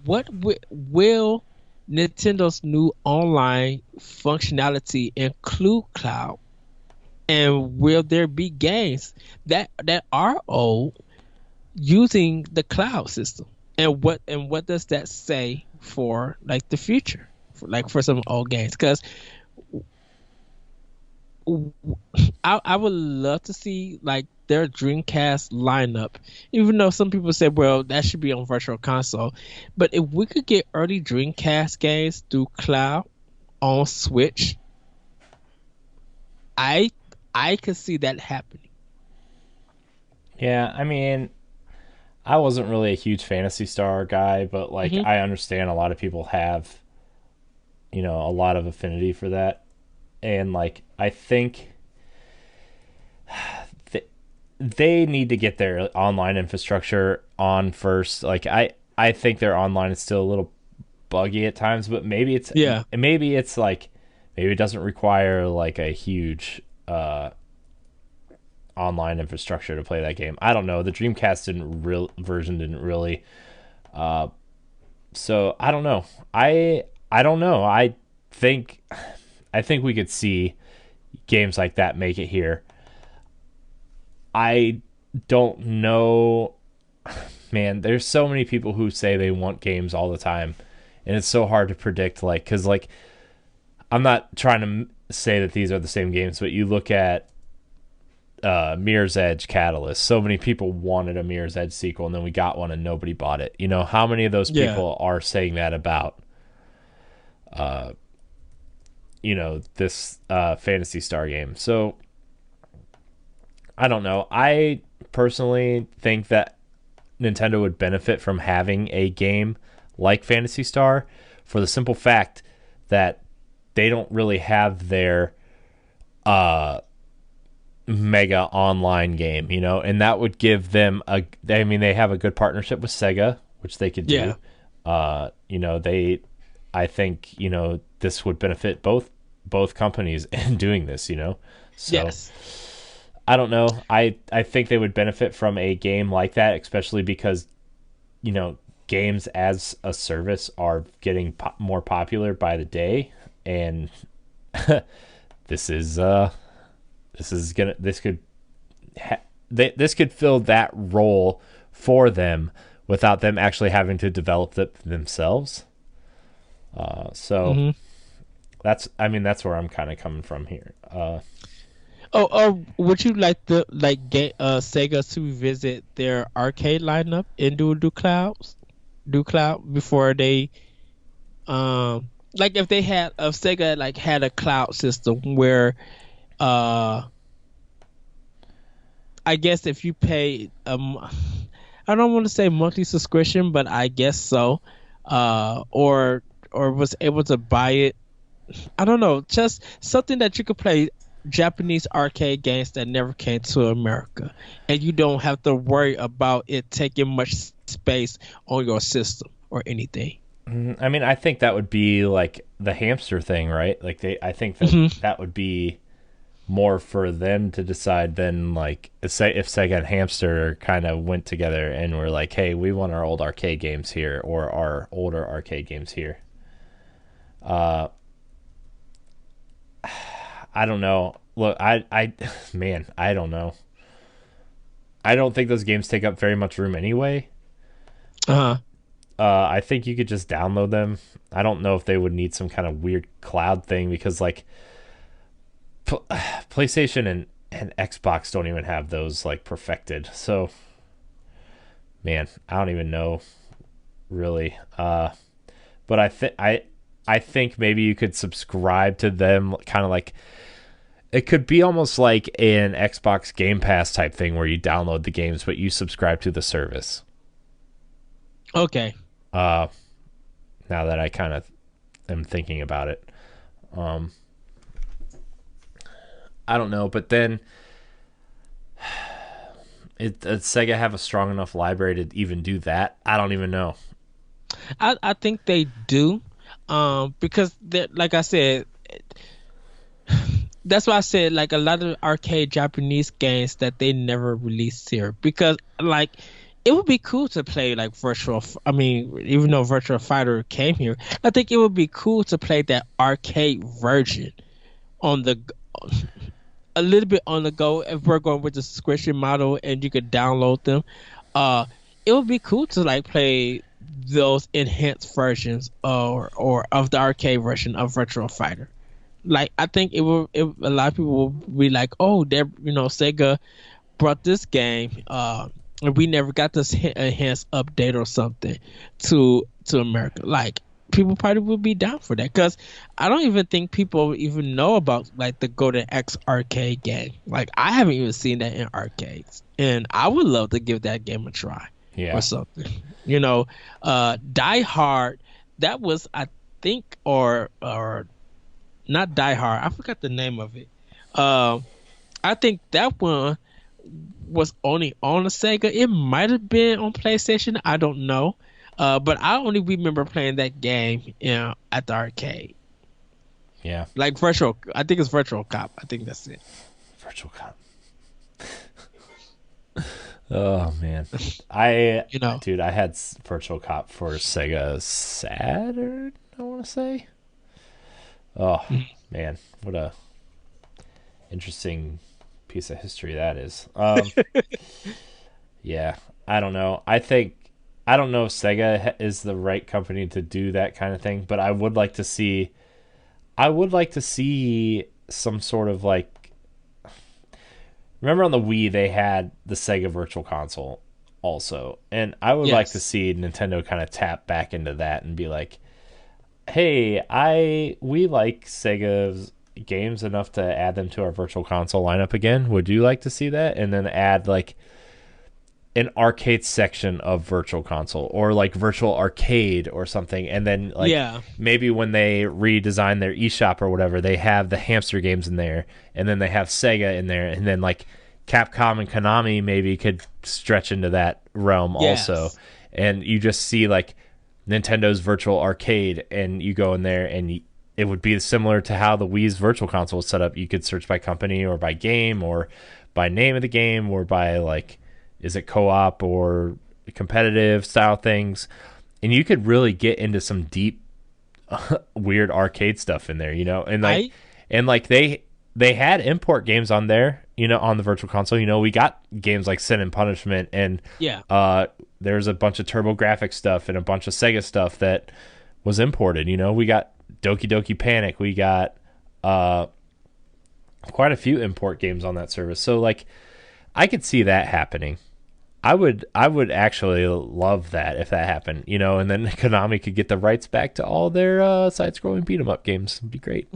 what will Nintendo's new online functionality include cloud? And will there be games that are old using the cloud system? And what does that say for like the future, for some old games? Because I would love to see like their Dreamcast lineup, even though some people say, well, that should be on Virtual Console, but if we could get early Dreamcast games through cloud on Switch, I could see that happening. Yeah, I mean, I wasn't really a huge Fantasy Star guy, but like Hmm. I understand a lot of people have, a lot of affinity for that. And like I think th- they need to get their online infrastructure on first. Like I think their online is still a little buggy at times, but Yeah. maybe it's like maybe it doesn't require like a huge online infrastructure to play that game. I don't know. The Dreamcast version didn't really. So I don't know. I don't know. Think I think we could see games like that make it here. I don't know. Man, there's so many people who say they want games all the time, and it's so hard to predict. Like, cause like I'm not trying to say that these are the same games, but you look at Mirror's Edge Catalyst. So many people wanted a Mirror's Edge sequel, and then we got one, and nobody bought it. How many of those Yeah. people are saying that about this Fantasy Star game? So I don't know. I personally think that Nintendo would benefit from having a game like Fantasy Star for the simple fact that they don't really have their mega online game, and that would give them they have a good partnership with Sega, which they could do. Yeah. I think, this would benefit both companies in doing this, So Yes. I don't know. I think they would benefit from a game like that, especially because, games as a service are getting more popular by the day, and this is this could fill that role for them without them actually having to develop it themselves. So Hmm. that's where I'm kind of coming from here. Oh, would you like Sega to revisit their arcade lineup and do cloud before they like if Sega like had a cloud system where uh I guess if you pay I don't want to say monthly subscription, but I guess so, or was able to buy it. I don't know, just something that you could play Japanese arcade games that never came to America, and you don't have to worry about it taking much space on your system or anything. I mean, I think that would be like the hamster thing, right? Like I think that Mhm. that would be more for them to decide than like say if Sega and Hamster kind of went together and were like, hey, we want our old arcade games here or our older arcade games here. I don't know. Look, man, I don't know. I don't think those games take up very much room anyway. Uh-huh. I think you could just download them. I don't know if they would need some kind of weird cloud thing because like PlayStation and Xbox don't even have those like perfected. So, man, I don't even know really. But I think maybe you could subscribe to them, kind of like it could be almost like an Xbox Game Pass type thing where you download the games, but you subscribe to the service. Okay. Now that I kind of am thinking about it, I don't know, but then does Sega have a strong enough library to even do that? I don't even know. I think they do, because like I said, that's why I said like a lot of arcade Japanese games that they never released here, because like it would be cool to play like I mean, even though Virtual Fighter came here, I think it would be cool to play that arcade version on the a little bit on the go if we're going with the subscription model and you could download them. Uh, it would be cool to like play those enhanced versions or of the arcade version of Virtual Fighter. Like I think a lot of people will be like, oh, they're Sega brought this game, and we never got this enhanced update or something to America, like people probably would be down for that because I don't even think people even know about like the Golden Axe arcade game. Like I haven't even seen that in arcades, and I would love to give that game a try Yeah. or something. Die Hard. That was I think or not Die Hard. I forgot the name of it. I think that one was only on the Sega. It might have been on PlayStation. I don't know. But I only remember playing that game, at the arcade. Yeah. Like Virtual, I think it's Virtual Cop. I think that's it. Virtual Cop. Oh man, dude, I had Virtual Cop for Sega Saturn, I want to say. Oh man, what a interesting piece of history that is. Yeah, I don't know. I don't know if Sega is the right company to do that kind of thing, but I would like to see some sort of like, remember on the Wii they had the Sega Virtual Console also, and I would like to see Nintendo kind of tap back into that and be like, hey, we like Sega's games enough to add them to our Virtual Console lineup again. Would you like to see that? And then add like an arcade section of Virtual Console or like Virtual Arcade or something, and then like maybe when they redesign their eShop or whatever, they have the hamster games in there, and then they have Sega in there, and then like Capcom and Konami maybe could stretch into that realm also, and you just see like Nintendo's Virtual Arcade, and you go in there, and it would be similar to how the Wii's Virtual Console is set up. You could search by company or by game or by name of the game or by like, is it co-op or competitive style things, and you could really get into some deep weird arcade stuff in there, and like they had import games on there, on the Virtual Console. We got games like Sin and Punishment, and there's a bunch of TurboGrafx stuff and a bunch of Sega stuff that was imported. We got Doki Doki Panic, we got quite a few import games on that service, so like I could see that happening. I would actually love that if that happened, and then Konami could get the rights back to all their side-scrolling beat 'em up games. It'd be great.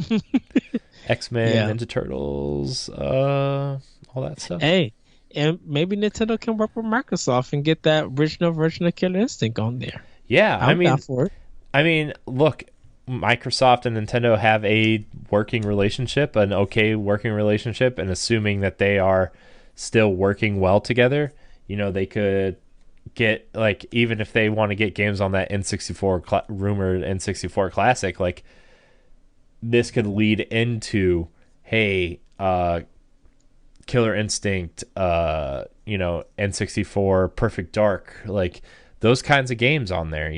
X-Men, Ninja Turtles, all that stuff. Hey, and maybe Nintendo can work with Microsoft and get that original version of Killer Instinct on there. Yeah, I'm down for it. I mean, look, Microsoft and Nintendo have a working relationship, an okay working relationship, and assuming that they are still working well together, they could get, like, even if they want to get games on that N64 rumored N64 Classic, like, this could lead into, hey, Killer Instinct, N64 Perfect Dark, like those kinds of games on there,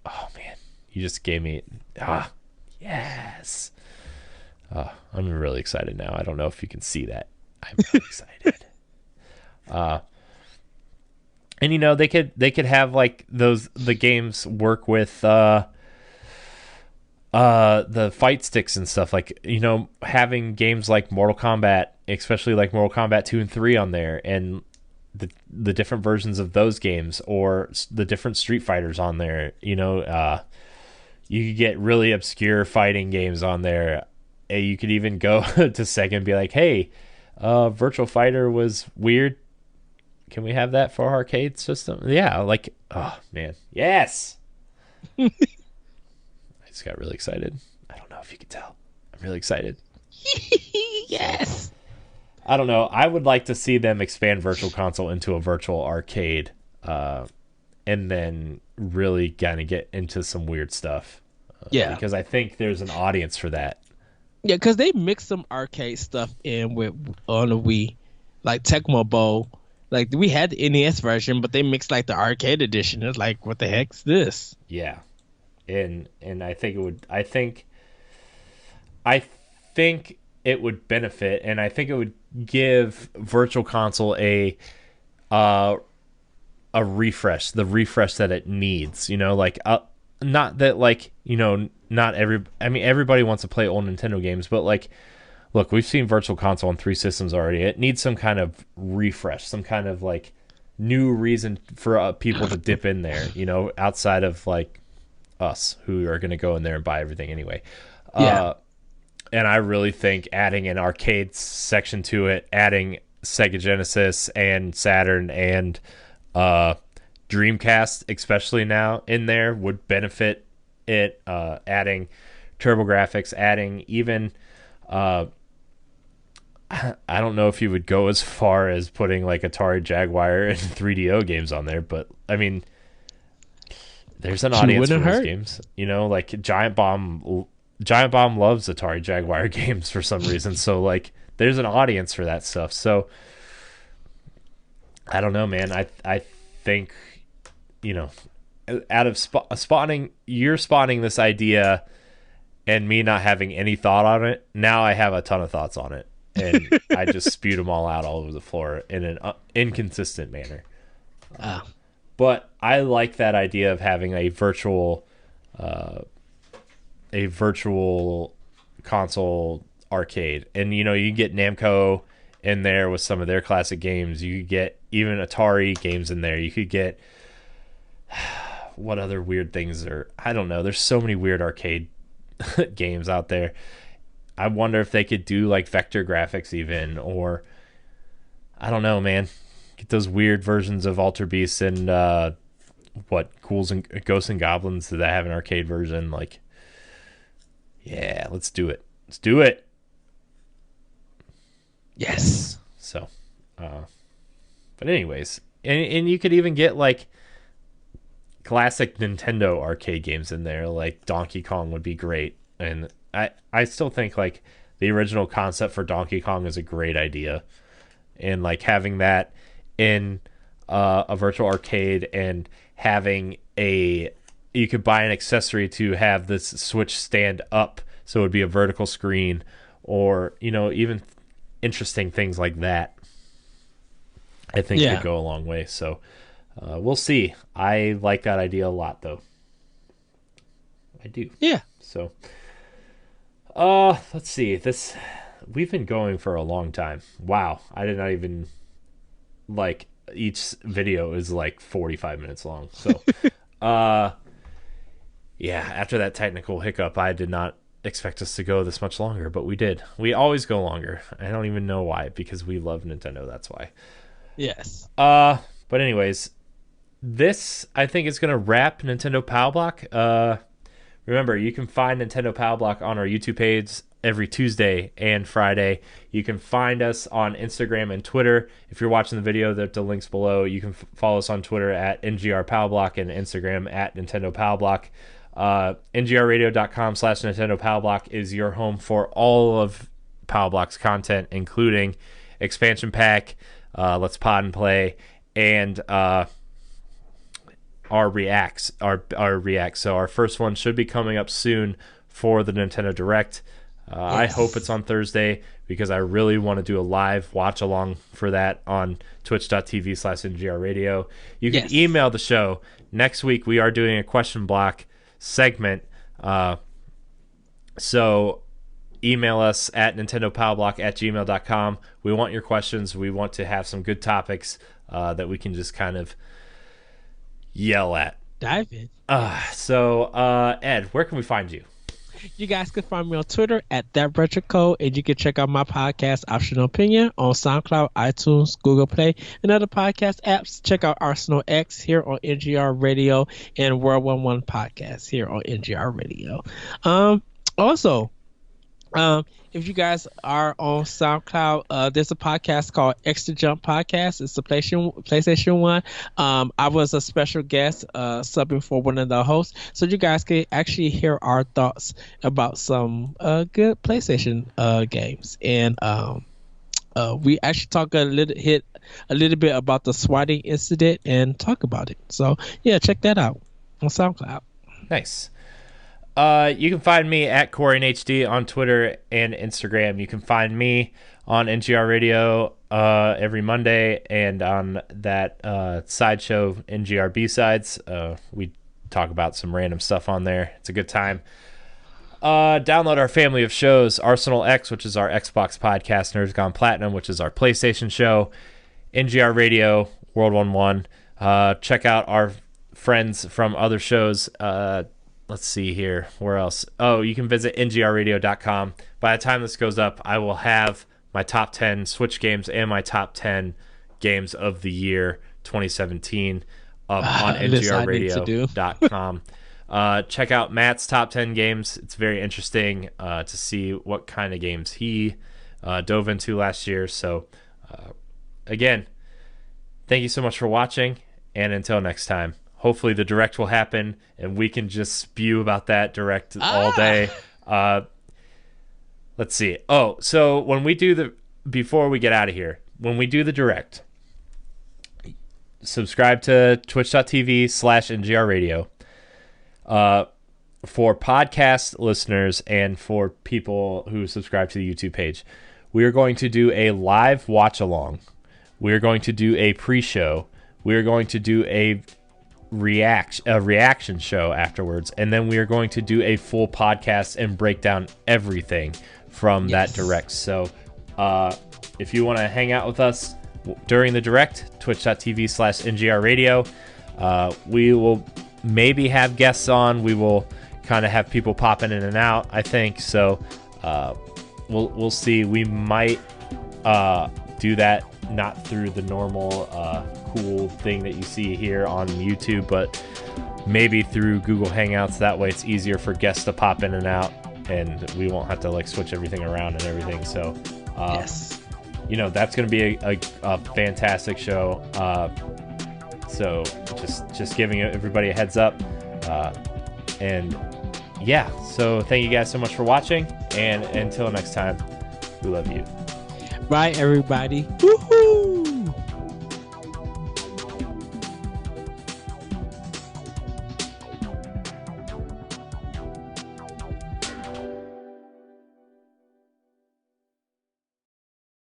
Oh man, you just gave me yes. I'm really excited now. I don't know if you can see that. I'm really excited. And they could have like the games work with the fight sticks and stuff, like having games like Mortal Kombat, especially like Mortal Kombat 2 and 3 on there, and the different versions of those games, or the different Street Fighters on there. You could get really obscure fighting games on there. You could even go to Sega and be like, hey, Virtual Fighter was weird. Can we have that for our arcade system? Yeah, like, oh man, yes. I just got really excited. I don't know if you can tell. I'm really excited. Yes. I don't know. I would like to see them expand Virtual Console into a virtual arcade, and then really kind of get into some weird stuff. Because I think there's an audience for that. Yeah, because they mix some arcade stuff in on the Wii, like Tecmo Bowl. Like, we had the NES version, but they mixed like the arcade edition. It's like, what the heck's this? Yeah, and I think I think it would benefit, and I think it would give Virtual Console a refresh, the refresh that it needs. Like not that, like, not everybody wants to play old Nintendo games, but like look, we've seen Virtual Console on 3 systems already. It needs some kind of refresh, some kind of like new reason for people to dip in there, outside of like us who are going to go in there and buy everything anyway. Yeah. And I really think adding an arcade section to it, adding Sega Genesis and Saturn and Dreamcast, especially now in there, would benefit it. Adding TurboGrafx, adding even I don't know if you would go as far as putting like Atari Jaguar and 3DO games on there, but I mean, there's an audience for those games. Like Giant Bomb loves Atari Jaguar games for some reason, so like there's an audience for that stuff. So I don't know, man. I think out of spawning this idea and me not having any thought on it, now I have a ton of thoughts on it. And I just spewed them all out all over the floor in an inconsistent manner. But I like that idea of having a virtual console arcade. And, you get Namco in there with some of their classic games. You could get even Atari games in there. You could get... what other weird things are... I don't know. There's so many weird arcade games out there. I wonder if they could do like vector graphics even, or I don't know, man. Get those weird versions of Alter Beast and Ghouls and Ghosts and Goblins that have an arcade version. Like, yeah, let's do it. Let's do it. Yes. So, but anyways, and you could even get like classic Nintendo arcade games in there. Like Donkey Kong would be great, and I still think like the original concept for Donkey Kong is a great idea, and like having that in a virtual arcade and having you could buy an accessory to have this Switch stand up so it would be a vertical screen, or even interesting things like that. I think could go a long way. So we'll see. I like that idea a lot, though. I do. Yeah. So. Let's see. We've been going for a long time. Wow. I did not even like each video is like 45 minutes long. So, yeah, after that technical hiccup, I did not expect us to go this much longer, but we did. We always go longer. I don't even know why, because we love Nintendo. That's why. Yes. But anyways, this I think is going to wrap Nintendo Power Block. Remember, you can find Nintendo Power Block on our YouTube page every Tuesday and Friday. You can find us on Instagram and Twitter. If you're watching the video, the links below. You can follow us on Twitter at NGR Power Block and Instagram at Nintendo Power Block. NGRradio.com/Nintendo Power Block is your home for all of Power Block's content, including Expansion Pack, Let's Pod and Play, and our reacts. So our first one should be coming up soon for the Nintendo Direct. Yes. I hope it's on Thursday, because I really want to do a live watch along for that on twitch.tv/NGR Radio. You can email the show. Next week we are doing a question block segment. So email us at nintendopowerblock@gmail.com. We want your questions. We want to have some good topics that we can just kind of yell at. Dive in. Ed, where can we find you? You guys can find me on Twitter at ThatRetroCode, and you can check out my podcast, Optional Opinion, on SoundCloud, iTunes, Google Play, and other podcast apps. Check out Arsenal X here on NGR Radio and World 11 Podcast here on NGR Radio. Also, if you guys are on SoundCloud, there's a podcast called Extra Jump Podcast. It's a PlayStation 1. I was a special guest subbing for one of the hosts, so you guys can actually hear our thoughts about some good PlayStation games. And we actually talk a little bit about the swatting incident and talk about it. So yeah, check that out on SoundCloud. Nice. You can find me at CoreyNHD on Twitter and Instagram. You can find me on NGR Radio every Monday, and on that sideshow NGR B-Sides. We talk about some random stuff on there. It's a good time. Download our family of shows, Arsenal X, which is our Xbox podcast, Nerds Gone Platinum, which is our PlayStation show, NGR Radio, World 1-1. Check out our friends from other shows. Let's see here. Where else? Oh, you can visit ngrradio.com. By the time this goes up, I will have my top 10 Switch games and my top 10 games of the year 2017 up on ngrradio.com. Check out Matt's top 10 games. It's very interesting to see what kind of games he dove into last year. So, again, thank you so much for watching, and until next time, hopefully the direct will happen and we can just spew about that direct all day. Let's see. Oh, so when we do before we get out of here, when we do the direct, subscribe to twitch.tv/NGR Radio. For podcast listeners and for people who subscribe to the YouTube page, we are going to do a live watch along. We are going to do a pre-show. We are going to do a reaction show afterwards, and then we are going to do a full podcast and break down everything from that direct. So if you want to hang out with us during the direct, twitch.tv/NGR Radio. We will maybe have guests on. We will kind of have people popping in and out, I think. So we'll see. We might do that not through the normal cool thing that you see here on YouTube, but maybe through Google Hangouts. That way it's easier for guests to pop in and out, and we won't have to like switch everything around and everything. So you know, that's going to be a fantastic show. So just giving everybody a heads up. And yeah, so thank you guys so much for watching, and until next time, we love you. Bye, everybody. Woohoo!